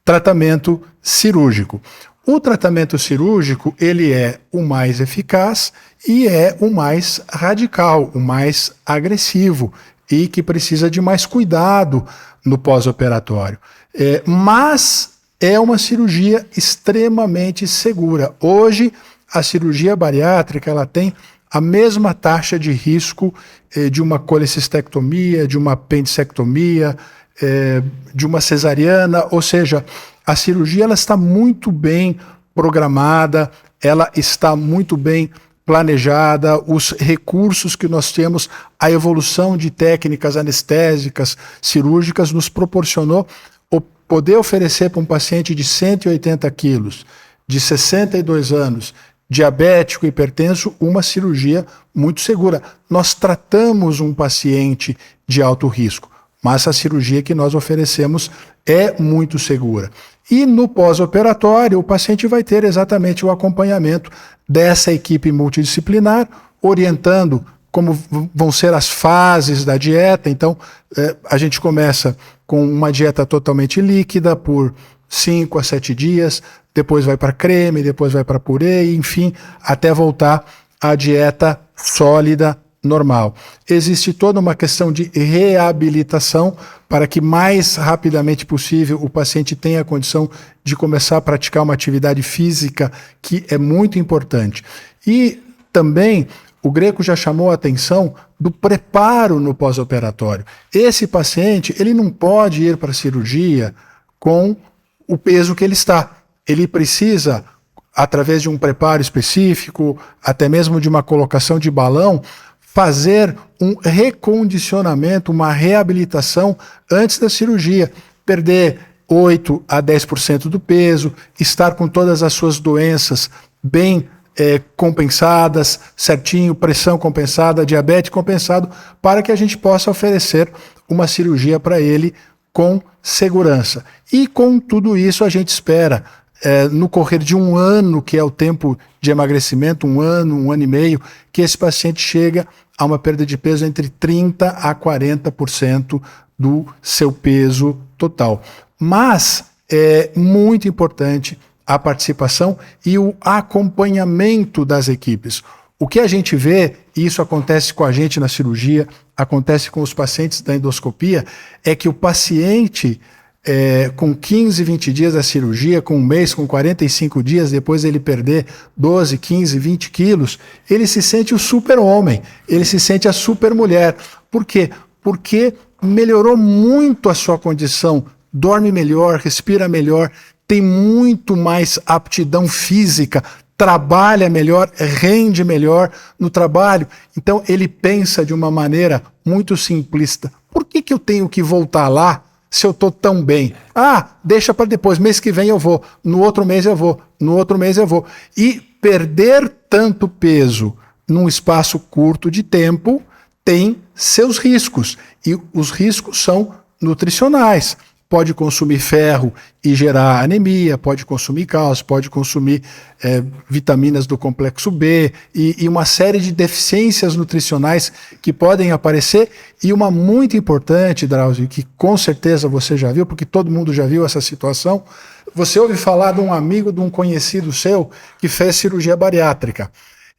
tratamento cirúrgico. O tratamento cirúrgico, ele é o mais eficaz e é o mais radical, o mais agressivo e que precisa de mais cuidado no pós-operatório. Mas é uma cirurgia extremamente segura. Hoje, a cirurgia bariátrica, ela tem a mesma taxa de risco de uma colecistectomia, de uma apendicectomia, de uma cesariana, ou seja, a cirurgia ela está muito bem programada, ela está muito bem planejada, os recursos que nós temos, a evolução de técnicas anestésicas, cirúrgicas, nos proporcionou poder oferecer para um paciente de 180 quilos, de 62 anos, diabético, hipertenso, uma cirurgia muito segura. Nós tratamos um paciente de alto risco, mas a cirurgia que nós oferecemos é muito segura. E no pós-operatório, o paciente vai ter exatamente o acompanhamento dessa equipe multidisciplinar, orientando como vão ser as fases da dieta. Então, a gente começa com uma dieta totalmente líquida por 5 a 7 dias, depois vai para creme, depois vai para purê, enfim, até voltar à dieta sólida, normal. Existe toda uma questão de reabilitação para que mais rapidamente possível o paciente tenha a condição de começar a praticar uma atividade física que é muito importante. E também o Greco já chamou a atenção do preparo no pós-operatório. Esse paciente, ele não pode ir para a cirurgia com o peso que ele está. Ele precisa, através de um preparo específico, até mesmo de uma colocação de balão, fazer um recondicionamento, uma reabilitação antes da cirurgia. Perder 8 a 10% do peso, estar com todas as suas doenças bem compensadas, certinho, pressão compensada, diabetes compensado, para que a gente possa oferecer uma cirurgia para ele com segurança. E com tudo isso a gente espera, no correr de um ano, que é o tempo de emagrecimento, um ano e meio, que esse paciente chega a uma perda de peso entre 30% a 40% do seu peso total. Mas é muito importante a participação e o acompanhamento das equipes. O que a gente vê, e isso acontece com a gente na cirurgia, acontece com os pacientes da endoscopia, é que o paciente, com 15, 20 dias da cirurgia, com um mês, com 45 dias, depois ele perder 12, 15, 20 quilos, ele se sente o super-homem, ele se sente a super-mulher. Por quê? Porque melhorou muito a sua condição, dorme melhor, respira melhor, tem muito mais aptidão física, trabalha melhor, rende melhor no trabalho. Então ele pensa de uma maneira muito simplista. Por que eu tenho que voltar lá se eu estou tão bem? Deixa para depois, mês que vem eu vou, no outro mês eu vou, no outro mês eu vou. E perder tanto peso num espaço curto de tempo tem seus riscos. E os riscos são nutricionais. Pode consumir ferro e gerar anemia, pode consumir cálcio, pode consumir vitaminas do complexo B e uma série de deficiências nutricionais que podem aparecer. E uma muito importante, Drauzio, que com certeza você já viu, porque todo mundo já viu essa situação, você ouve falar de um amigo, de um conhecido seu que fez cirurgia bariátrica.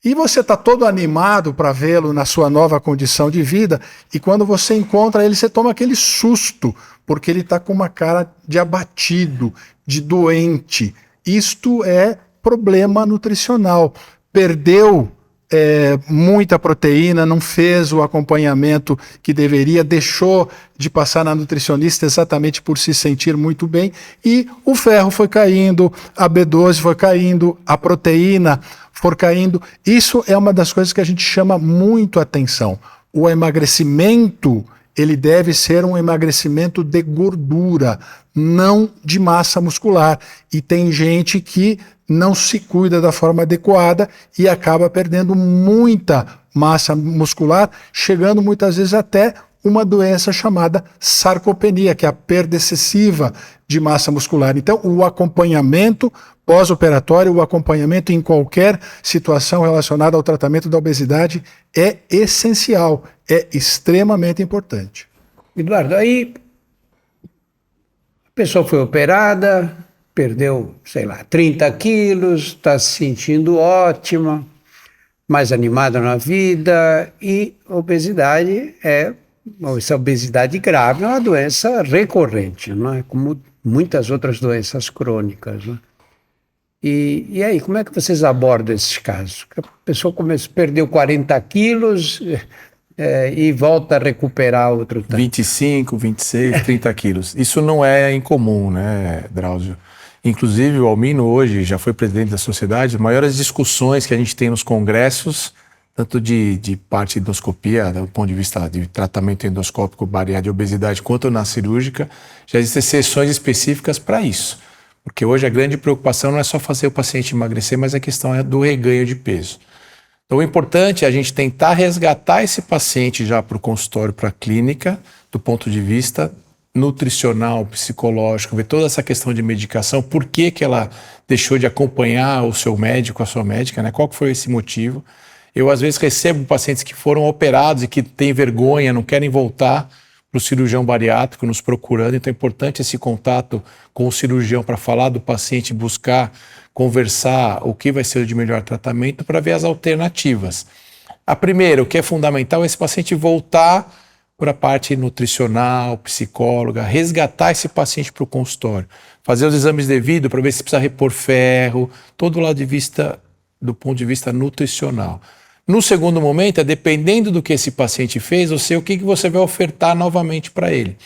E você está todo animado para vê-lo na sua nova condição de vida, e quando você encontra ele, você toma aquele susto, porque ele está com uma cara de abatido, de doente. Isto é problema nutricional. Perdeu muita proteína, não fez o acompanhamento que deveria, deixou de passar na nutricionista exatamente por se sentir muito bem, e o ferro foi caindo, a B12 foi caindo, a proteína for caindo. Isso é uma das coisas que a gente chama muito atenção. O emagrecimento, ele deve ser um emagrecimento de gordura, não de massa muscular. E tem gente que não se cuida da forma adequada e acaba perdendo muita massa muscular, chegando muitas vezes até uma doença chamada sarcopenia, que é a perda excessiva de massa muscular. Então, o acompanhamento pós-operatório, o acompanhamento em qualquer situação relacionada ao tratamento da obesidade é essencial, é extremamente importante. Eduardo, aí a pessoa foi operada, perdeu, 30 quilos, está se sentindo ótima, mais animada na vida, e obesidade essa obesidade grave é uma doença recorrente, não é? Como muitas outras doenças crônicas, não é? E aí, como é que vocês abordam esses casos? A pessoa perdeu 40 quilos e volta a recuperar outro tanto. 25, 26, 30 quilos. Isso não é incomum, né, Drauzio? Inclusive, o Almino hoje já foi presidente da sociedade. As maiores discussões que a gente tem nos congressos, tanto de parte de endoscopia, do ponto de vista de tratamento endoscópico bariátrico de obesidade, quanto na cirúrgica, já existem sessões específicas para isso. Porque hoje a grande preocupação não é só fazer o paciente emagrecer, mas a questão é do reganho de peso. Então o importante é a gente tentar resgatar esse paciente já para o consultório, para a clínica, do ponto de vista nutricional, psicológico, ver toda essa questão de medicação, por que ela deixou de acompanhar o seu médico, a sua médica, né? Qual que foi esse motivo? Eu às vezes recebo pacientes que foram operados e que têm vergonha, não querem voltar para o cirurgião bariátrico nos procurando, então é importante esse contato com o cirurgião para falar do paciente, buscar, conversar o que vai ser de melhor tratamento para ver as alternativas. A primeira, o que é fundamental é esse paciente voltar para a parte nutricional, psicóloga, resgatar esse paciente para o consultório, fazer os exames devidos para ver se precisa repor ferro, todo do ponto de vista nutricional. No segundo momento, dependendo do que esse paciente fez, o que você vai ofertar novamente para ele.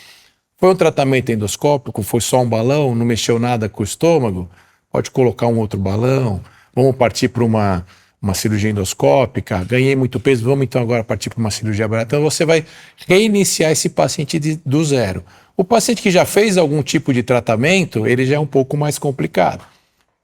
Foi um tratamento endoscópico, foi só um balão, não mexeu nada com o estômago, pode colocar um outro balão, vamos partir para uma cirurgia endoscópica, ganhei muito peso, vamos então agora partir para uma cirurgia barata. Então você vai reiniciar esse paciente do zero. O paciente que já fez algum tipo de tratamento, ele já é um pouco mais complicado.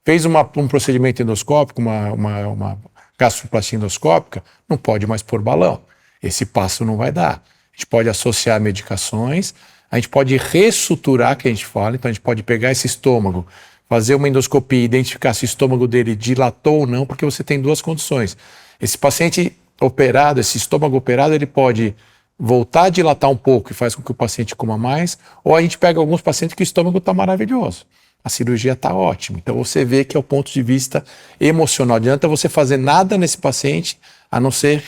Fez um procedimento endoscópico, uma gastroplastia endoscópica, não pode mais pôr balão. Esse passo não vai dar. A gente pode associar medicações, a gente pode ressuturar, que a gente fala, então a gente pode pegar esse estômago, fazer uma endoscopia e identificar se o estômago dele dilatou ou não, porque você tem duas condições. Esse paciente operado, esse estômago operado, ele pode voltar a dilatar um pouco e faz com que o paciente coma mais, ou a gente pega alguns pacientes que o estômago está maravilhoso. A cirurgia está ótima. Então você vê que é o ponto de vista emocional. Não adianta você fazer nada nesse paciente, a não ser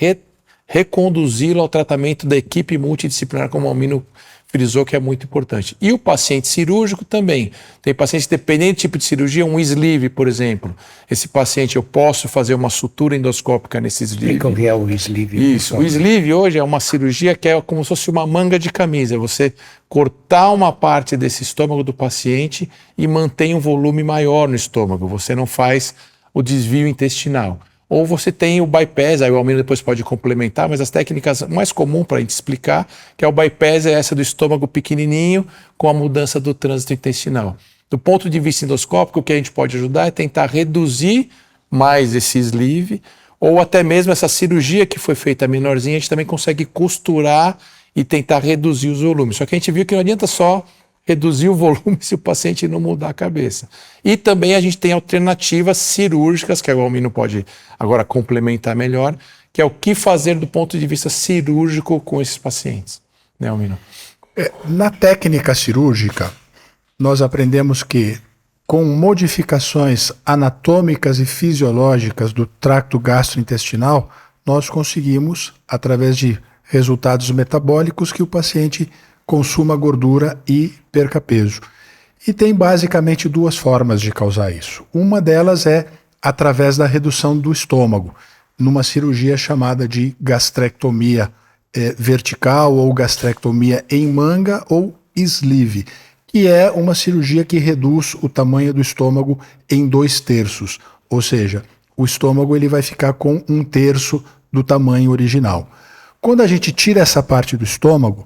reconduzi-lo ao tratamento da equipe multidisciplinar, como o Almino frisou, que é muito importante. E o paciente cirúrgico também. Tem pacientes, dependendo do tipo de cirurgia, um sleeve, por exemplo. Esse paciente, eu posso fazer uma sutura endoscópica nesse sleeve. O que é o sleeve? Isso. O sleeve hoje é uma cirurgia que é como se fosse uma manga de camisa. Você cortar uma parte desse estômago do paciente e mantém um volume maior no estômago. Você não faz o desvio intestinal. Ou você tem o bypass, aí o Almino depois pode complementar, mas as técnicas mais comuns para a gente explicar, que é o bypass, é essa do estômago pequenininho com a mudança do trânsito intestinal. Do ponto de vista endoscópico, o que a gente pode ajudar é tentar reduzir mais esse sleeve, ou até mesmo essa cirurgia que foi feita menorzinha, a gente também consegue costurar e tentar reduzir os volumes. Só que a gente viu que não adianta só reduzir o volume se o paciente não mudar a cabeça. E também a gente tem alternativas cirúrgicas, que o Almino pode agora complementar melhor, que é o que fazer do ponto de vista cirúrgico com esses pacientes. Né, Almino? Na técnica cirúrgica, nós aprendemos que com modificações anatômicas e fisiológicas do tracto gastrointestinal, nós conseguimos, através de resultados metabólicos, que o paciente consuma gordura e perca peso. E tem basicamente duas formas de causar isso. Uma delas é através da redução do estômago, numa cirurgia chamada de gastrectomia vertical ou gastrectomia em manga ou sleeve, que é uma cirurgia que reduz o tamanho do estômago em 2/3, ou seja, o estômago ele vai ficar com 1/3 do tamanho original. Quando a gente tira essa parte do estômago,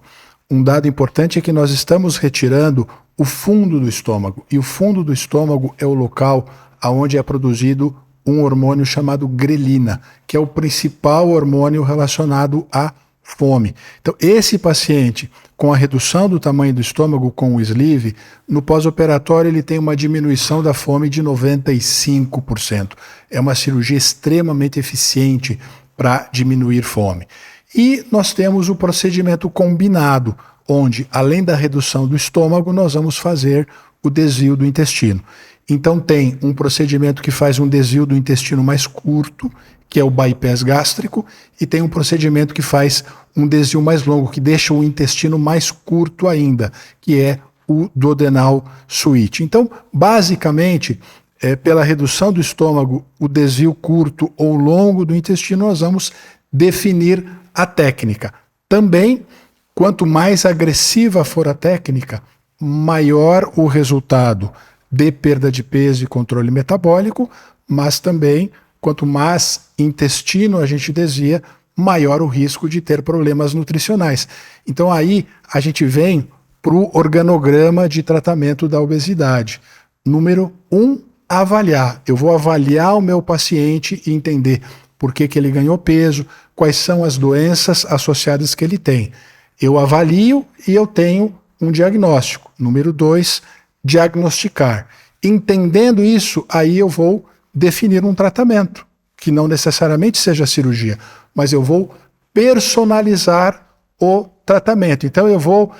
um dado importante é que nós estamos retirando o fundo do estômago, e o fundo do estômago é o local onde é produzido um hormônio chamado grelina, que é o principal hormônio relacionado à fome. Então, esse paciente, com a redução do tamanho do estômago com o sleeve, no pós-operatório ele tem uma diminuição da fome de 95%. É uma cirurgia extremamente eficiente para diminuir fome. E nós temos o procedimento combinado, onde, além da redução do estômago, nós vamos fazer o desvio do intestino. Então tem um procedimento que faz um desvio do intestino mais curto, que é o bypass gástrico, e tem um procedimento que faz um desvio mais longo, que deixa o intestino mais curto ainda, que é o duodenal switch. Então, basicamente, pela redução do estômago, o desvio curto ou longo do intestino, nós vamos definir a técnica. Também, quanto mais agressiva for a técnica, maior o resultado de perda de peso e controle metabólico, mas também, quanto mais intestino a gente desvia, maior o risco de ter problemas nutricionais. Então aí a gente vem para o organograma de tratamento da obesidade. Número 1, avaliar. Eu vou avaliar o meu paciente e entender por que ele ganhou peso, quais são as doenças associadas que ele tem. Eu avalio e eu tenho um diagnóstico. Número 2, diagnosticar. Entendendo isso, aí eu vou definir um tratamento, que não necessariamente seja cirurgia, mas eu vou personalizar o tratamento. Então eu vou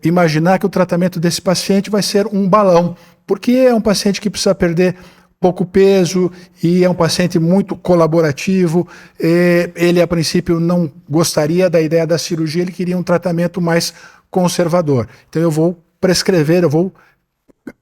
imaginar que o tratamento desse paciente vai ser um balão, porque é um paciente que precisa perder pouco peso e é um paciente muito colaborativo. Ele, a princípio, não gostaria da ideia da cirurgia, ele queria um tratamento mais conservador. Então eu vou prescrever, eu vou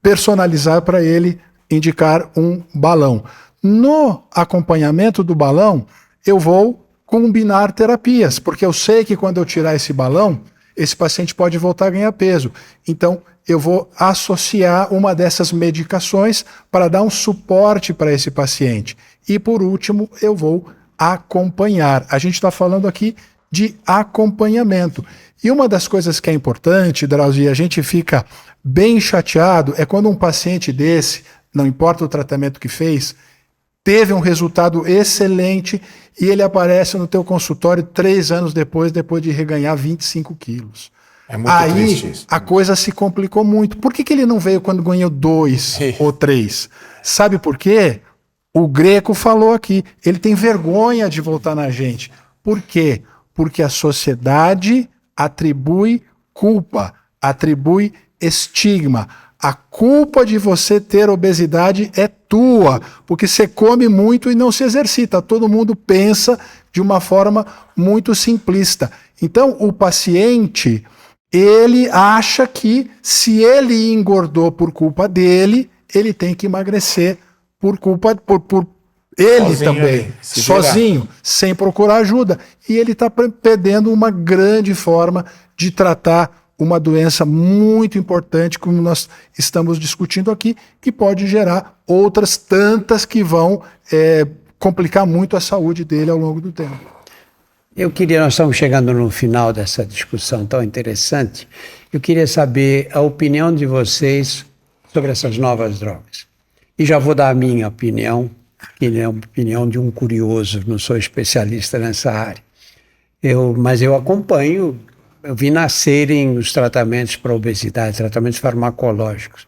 personalizar para ele, indicar um balão. No acompanhamento do balão, eu vou combinar terapias, porque eu sei que quando eu tirar esse balão, esse paciente pode voltar a ganhar peso. Então, eu vou associar uma dessas medicações para dar um suporte para esse paciente. E, por último, eu vou acompanhar. A gente está falando aqui de acompanhamento. E uma das coisas que é importante, Drauzio, e a gente fica bem chateado, é quando um paciente desse, não importa o tratamento que fez, teve um resultado excelente e ele aparece no teu consultório 3 anos depois de reganhar 25 quilos. É muito triste isso. A coisa se complicou muito. Por que ele não veio quando ganhou 2 ou 3? Sabe por quê? O Greco falou aqui, ele tem vergonha de voltar na gente. Por quê? Porque a sociedade atribui culpa, atribui estigma. A culpa de você ter obesidade é tua, porque você come muito e não se exercita. Todo mundo pensa de uma forma muito simplista. Então, o paciente, ele acha que se ele engordou por culpa dele, ele tem que emagrecer por culpa por ele sozinho também, sozinho, sem procurar ajuda. E ele está perdendo uma grande forma de tratar uma doença muito importante, como nós estamos discutindo aqui, que pode gerar outras tantas que vão complicar muito a saúde dele ao longo do tempo. Nós estamos chegando no final dessa discussão tão interessante, eu queria saber a opinião de vocês sobre essas novas drogas. E já vou dar a minha opinião, que é a opinião de um curioso, não sou especialista nessa área. Mas eu acompanho, eu vi nascerem os tratamentos para obesidade, tratamentos farmacológicos.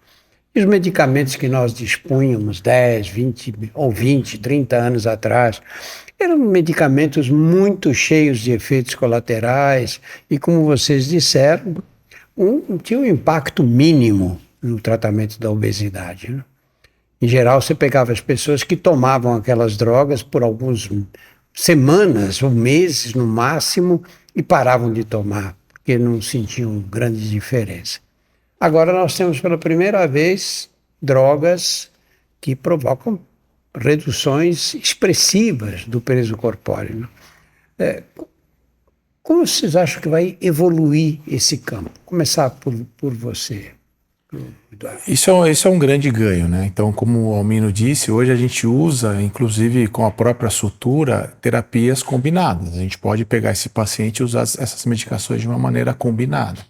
E os medicamentos que nós dispunhamos 10, 20, 30 anos atrás, eram medicamentos muito cheios de efeitos colaterais e, como vocês disseram, tinha um impacto mínimo no tratamento da obesidade, né? Em geral, você pegava as pessoas que tomavam aquelas drogas por algumas semanas ou meses no máximo e paravam de tomar, porque não sentiam grande diferença. Agora nós temos pela primeira vez drogas que provocam reduções expressivas do peso corpóreo. Como vocês acham que vai evoluir esse campo? Começar por você. Isso é um grande ganho, né? Então, como o Almino disse, hoje a gente usa, inclusive com a própria sutura, terapias combinadas. A gente pode pegar esse paciente e usar essas medicações de uma maneira combinada.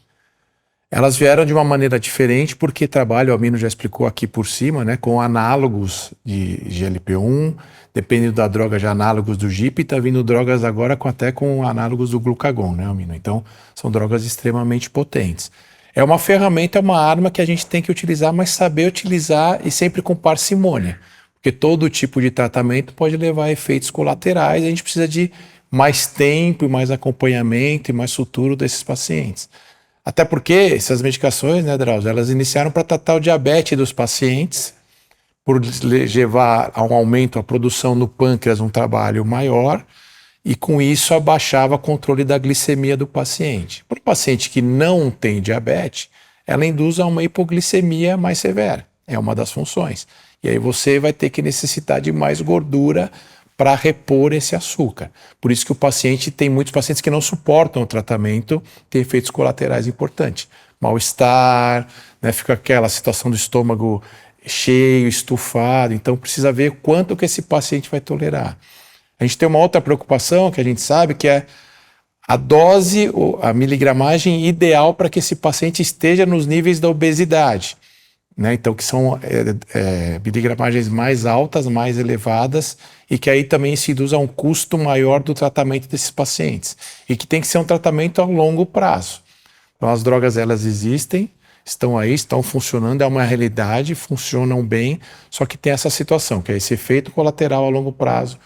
Elas vieram de uma maneira diferente porque o Almino já explicou aqui por cima, né, com análogos de GLP-1, dependendo da droga de análogos do GIP, está vindo drogas agora até com análogos do glucagon, né, Almino? Então, são drogas extremamente potentes. É uma ferramenta, é uma arma que a gente tem que utilizar, mas saber utilizar e sempre com parcimônia, porque todo tipo de tratamento pode levar a efeitos colaterais, e a gente precisa de mais tempo e mais acompanhamento e mais futuro desses pacientes. Até porque essas medicações, né, Drauzio, elas iniciaram para tratar o diabetes dos pacientes, por levar a um aumento da produção no pâncreas, um trabalho maior, e com isso abaixava o controle da glicemia do paciente. Para o paciente que não tem diabetes, ela induz a uma hipoglicemia mais severa, é uma das funções. E aí você vai ter que necessitar de mais gordura para repor esse açúcar. Por isso que tem muitos pacientes que não suportam o tratamento, tem efeitos colaterais importantes. Mal-estar, né, fica aquela situação do estômago cheio, estufado, então precisa ver quanto que esse paciente vai tolerar. A gente tem uma outra preocupação que a gente sabe que é a dose, a miligramagem ideal para que esse paciente esteja nos níveis da obesidade, né? Então, que são miligramagens mais altas, mais elevadas, e que aí também se induz a um custo maior do tratamento desses pacientes. E que tem que ser um tratamento a longo prazo. Então, as drogas, elas existem, estão aí, estão funcionando, é uma realidade, funcionam bem, só que tem essa situação, que é esse efeito colateral a longo prazo.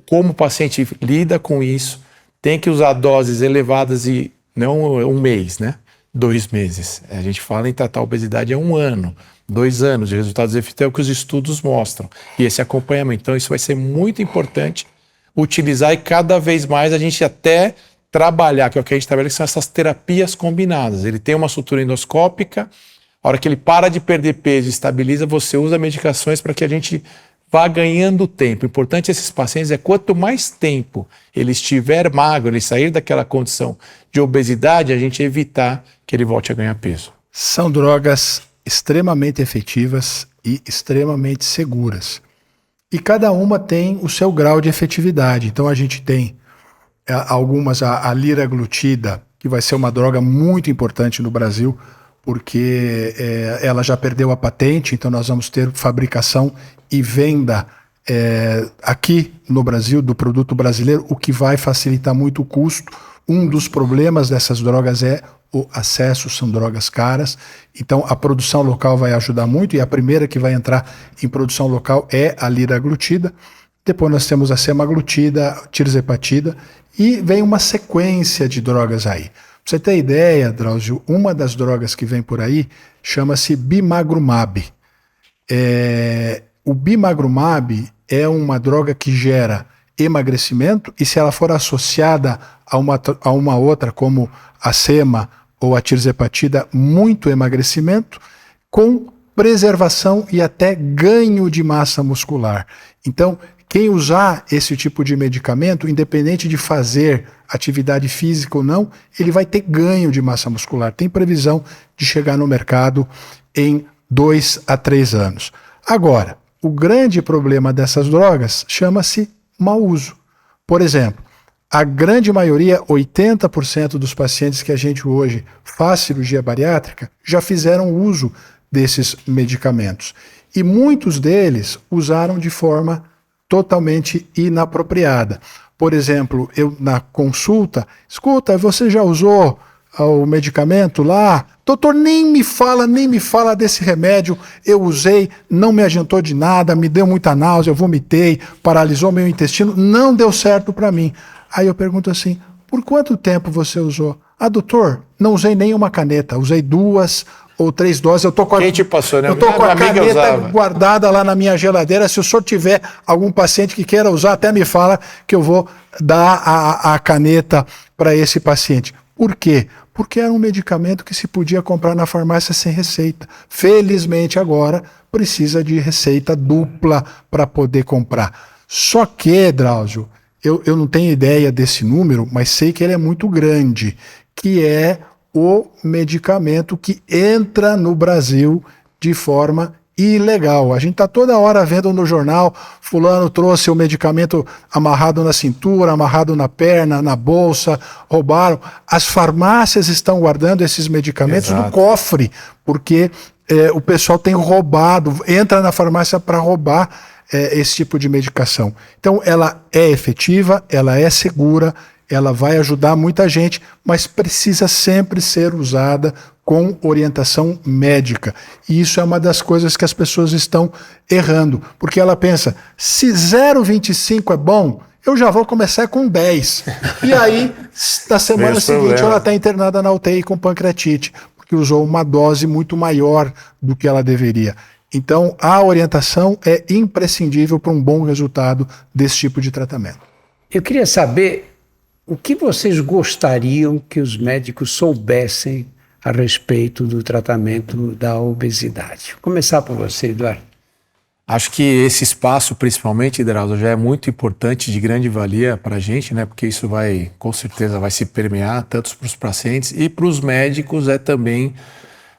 Como o paciente lida com isso, tem que usar doses elevadas e não um mês, né? 2 meses. A gente fala em tratar a obesidade há 1 ano, 2 anos de resultados efetivos, é o que os estudos mostram. E esse acompanhamento. Então, isso vai ser muito importante utilizar e cada vez mais a gente até trabalhar, que é o que a gente trabalha, que são essas terapias combinadas. Ele tem uma sutura endoscópica, a hora que ele para de perder peso e estabiliza, você usa medicações para que a gente vá ganhando tempo. O importante esses pacientes é quanto mais tempo ele estiver magro, ele sair daquela condição de obesidade, a gente evitar que ele volte a ganhar peso. São drogas extremamente efetivas e extremamente seguras. E cada uma tem o seu grau de efetividade. Então a gente tem algumas, a liraglutida, que vai ser uma droga muito importante no Brasil, porque ela já perdeu a patente, então nós vamos ter fabricação e venda aqui no Brasil do produto brasileiro, o que vai facilitar muito o custo. Um dos problemas dessas drogas é o acesso, são drogas caras, então a produção local vai ajudar muito, e a primeira que vai entrar em produção local é a liraglutida. Depois nós temos a semaglutida, tirzepatida, e vem uma sequência de drogas aí. Pra você ter ideia, Drauzio, uma das drogas que vem por aí chama-se bimagrumab. O bimagrumab é uma droga que gera emagrecimento, e se ela for associada a uma outra, como a sema ou a tirzepatida, muito emagrecimento, com preservação e até ganho de massa muscular. Então, quem usar esse tipo de medicamento, independente de fazer atividade física ou não, ele vai ter ganho de massa muscular. Tem previsão de chegar no mercado em 2 a 3 anos. Agora, o grande problema dessas drogas chama-se mau uso. Por exemplo, a grande maioria, 80% dos pacientes que a gente hoje faz cirurgia bariátrica, já fizeram uso desses medicamentos. E muitos deles usaram de forma totalmente inapropriada. Por exemplo, eu na consulta, escuta, você já usou o medicamento lá? Doutor, nem me fala desse remédio, eu usei, não me adiantou de nada, me deu muita náusea, eu vomitei, paralisou meu intestino, não deu certo para mim. Aí eu pergunto assim, por quanto tempo você usou? Ah, doutor, não usei nenhuma caneta, usei 2 ou 3 doses. Eu tô com a, Quem te passou, né? eu tô com a caneta usava. guardada lá na minha geladeira. Se o senhor tiver algum paciente que queira usar, até me fala que eu vou dar a caneta para esse paciente. Por quê? Porque era um medicamento que se podia comprar na farmácia sem receita. Felizmente agora precisa de receita dupla para poder comprar. Só que, Drauzio, eu não tenho ideia desse número, mas sei que ele é muito grande, que é o medicamento que entra no Brasil de forma ilegal. A gente está toda hora vendo no jornal, fulano trouxe o medicamento amarrado na cintura, amarrado na perna, na bolsa, roubaram. As farmácias estão guardando esses medicamentos no cofre, porque o pessoal tem roubado, entra na farmácia para roubar esse tipo de medicação. Então ela é efetiva, ela é segura, ela vai ajudar muita gente, mas precisa sempre ser usada com orientação médica. E isso é uma das coisas que as pessoas estão errando, porque ela pensa, se 0,25 é bom, eu já vou começar com 10. E aí, na semana seguinte, ela está internada na UTI com pancreatite, porque usou uma dose muito maior do que ela deveria. Então, a orientação é imprescindível para um bom resultado desse tipo de tratamento. Eu queria saber o que vocês gostariam que os médicos soubessem a respeito do tratamento da obesidade. Vou começar por você, Eduardo. Acho que esse espaço, principalmente, Drauzio, já é muito importante, de grande valia para a gente, né? Porque isso vai, com certeza, vai se permear tanto para os pacientes e para os médicos também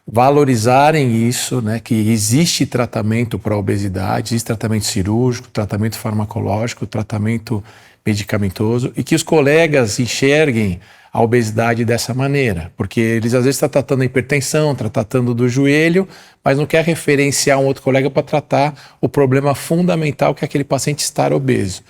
valorizarem isso, né? Que existe tratamento para a obesidade, existe tratamento cirúrgico, tratamento farmacológico, tratamento medicamentoso, e que os colegas enxerguem a obesidade dessa maneira, porque eles às vezes estão tratando a hipertensão, estão tratando do joelho, mas não quer referenciar um outro colega para tratar o problema fundamental que é aquele paciente estar obeso.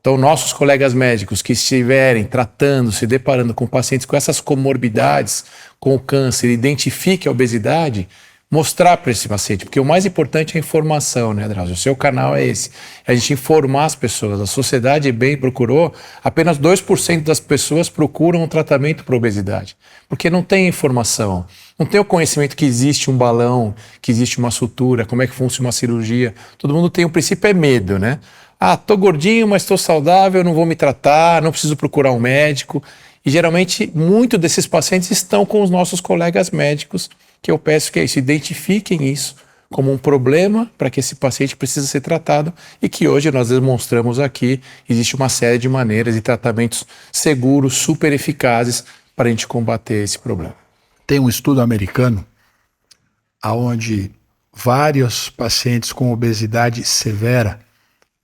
Então, nossos colegas médicos que estiverem tratando, se deparando com pacientes com essas comorbidades, com o câncer, identifiquem a obesidade, mostrar para esse paciente, porque o mais importante é a informação, né, Drauzio? O seu canal é esse, é a gente informar as pessoas. A sociedade bem procurou, apenas 2% das pessoas procuram um tratamento para obesidade, porque não tem informação, não tem o conhecimento que existe um balão, que existe uma sutura, como é que funciona uma cirurgia. Todo mundo tem, o princípio é medo, né? Ah, tô gordinho, mas estou saudável, não vou me tratar, não preciso procurar um médico. E geralmente, muitos desses pacientes estão com os nossos colegas médicos, que eu peço que é isso, identifiquem isso como um problema para que esse paciente precisa ser tratado e que hoje nós demonstramos aqui, existe uma série de maneiras e tratamentos seguros, super eficazes para a gente combater esse problema. Tem um estudo americano onde vários pacientes com obesidade severa,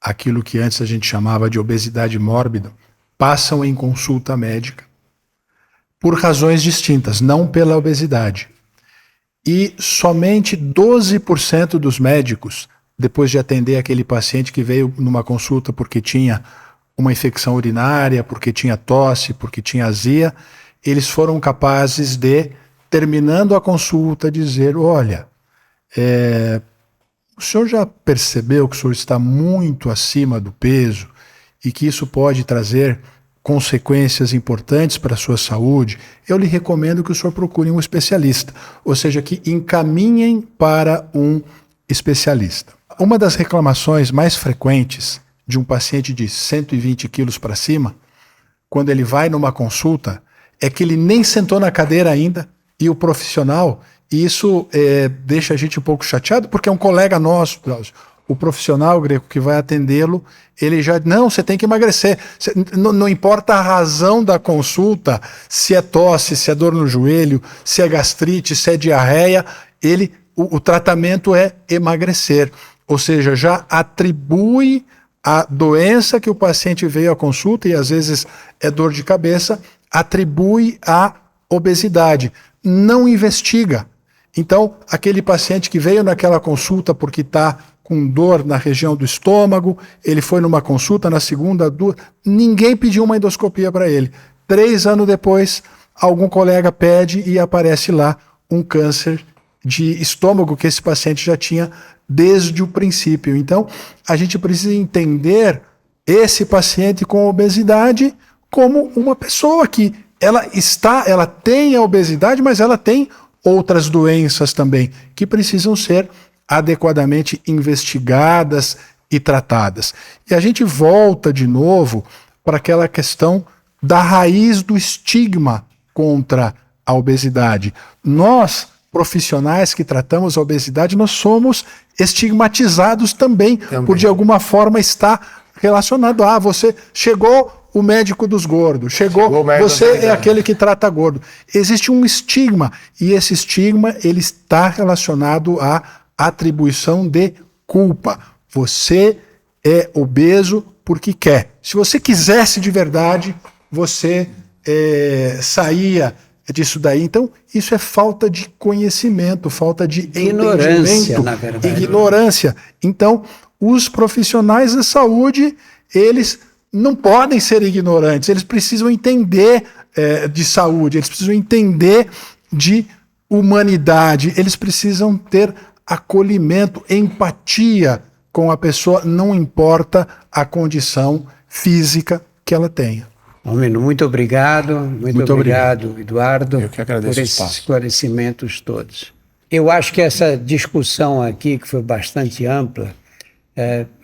aquilo que antes a gente chamava de obesidade mórbida, passam em consulta médica por razões distintas, não pela obesidade. E somente 12% dos médicos, depois de atender aquele paciente que veio numa consulta porque tinha uma infecção urinária, porque tinha tosse, porque tinha azia, eles foram capazes de, terminando a consulta, dizer: olha, o senhor já percebeu que o senhor está muito acima do peso e que isso pode trazer consequências importantes para a sua saúde? Eu lhe recomendo que o senhor procure um especialista, ou seja, que encaminhem para um especialista. Uma das reclamações mais frequentes de um paciente de 120 quilos para cima, quando ele vai numa consulta, é que ele nem sentou na cadeira ainda e o profissional, e isso deixa a gente um pouco chateado, porque é um colega nosso, o profissional, Greco, que vai atendê-lo, ele já, não, você tem que emagrecer. Não importa a razão da consulta, se é tosse, se é dor no joelho, se é gastrite, se é diarreia, o tratamento é emagrecer. Ou seja, já atribui a doença que o paciente veio à consulta, e às vezes é dor de cabeça, atribui a obesidade. Não investiga. Então, aquele paciente que veio naquela consulta porque está com dor na região do estômago, ele foi numa consulta, na segunda, ninguém pediu uma endoscopia para ele. 3 anos depois, algum colega pede e aparece lá um câncer de estômago que esse paciente já tinha desde o princípio. Então, a gente precisa entender esse paciente com obesidade como uma pessoa que ela tem a obesidade, mas ela tem outras doenças também que precisam ser adequadamente investigadas e tratadas. E a gente volta de novo para aquela questão da raiz do estigma contra a obesidade. Nós, profissionais que tratamos a obesidade, nós somos estigmatizados também. Por de alguma forma estar relacionado a você chegou o médico dos gordos, você é aquele que trata gordo. Existe um estigma, e esse estigma ele está relacionado à atribuição de culpa. Você é obeso porque quer. Se você quisesse de verdade, você saía disso daí. Então, isso é falta de conhecimento, falta de ignorância, na verdade. Ignorância. Então, os profissionais da saúde, eles não podem ser ignorantes, eles precisam entender de saúde, eles precisam entender de humanidade, eles precisam ter acolhimento, empatia com a pessoa, não importa a condição física que ela tenha. Romino, muito obrigado, muito obrigado, Eduardo. Eu que agradeço por esses esclarecimentos todos. Eu acho que essa discussão aqui, que foi bastante ampla,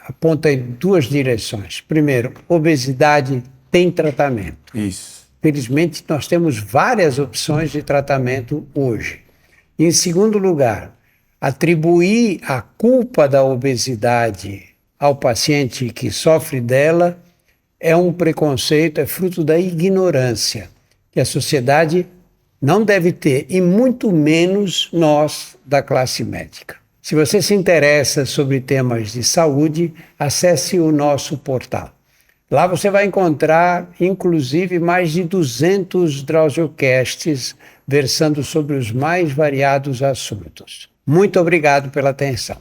aponta em 2 direções. Primeiro, obesidade tem tratamento. Isso. Felizmente, nós temos várias opções de tratamento hoje. E, em segundo lugar, atribuir a culpa da obesidade ao paciente que sofre dela é um preconceito, é fruto da ignorância que a sociedade não deve ter, e muito menos nós da classe médica. Se você se interessa sobre temas de saúde, acesse o nosso portal. Lá você vai encontrar, inclusive, mais de 200 Drauziocasts versando sobre os mais variados assuntos. Muito obrigado pela atenção.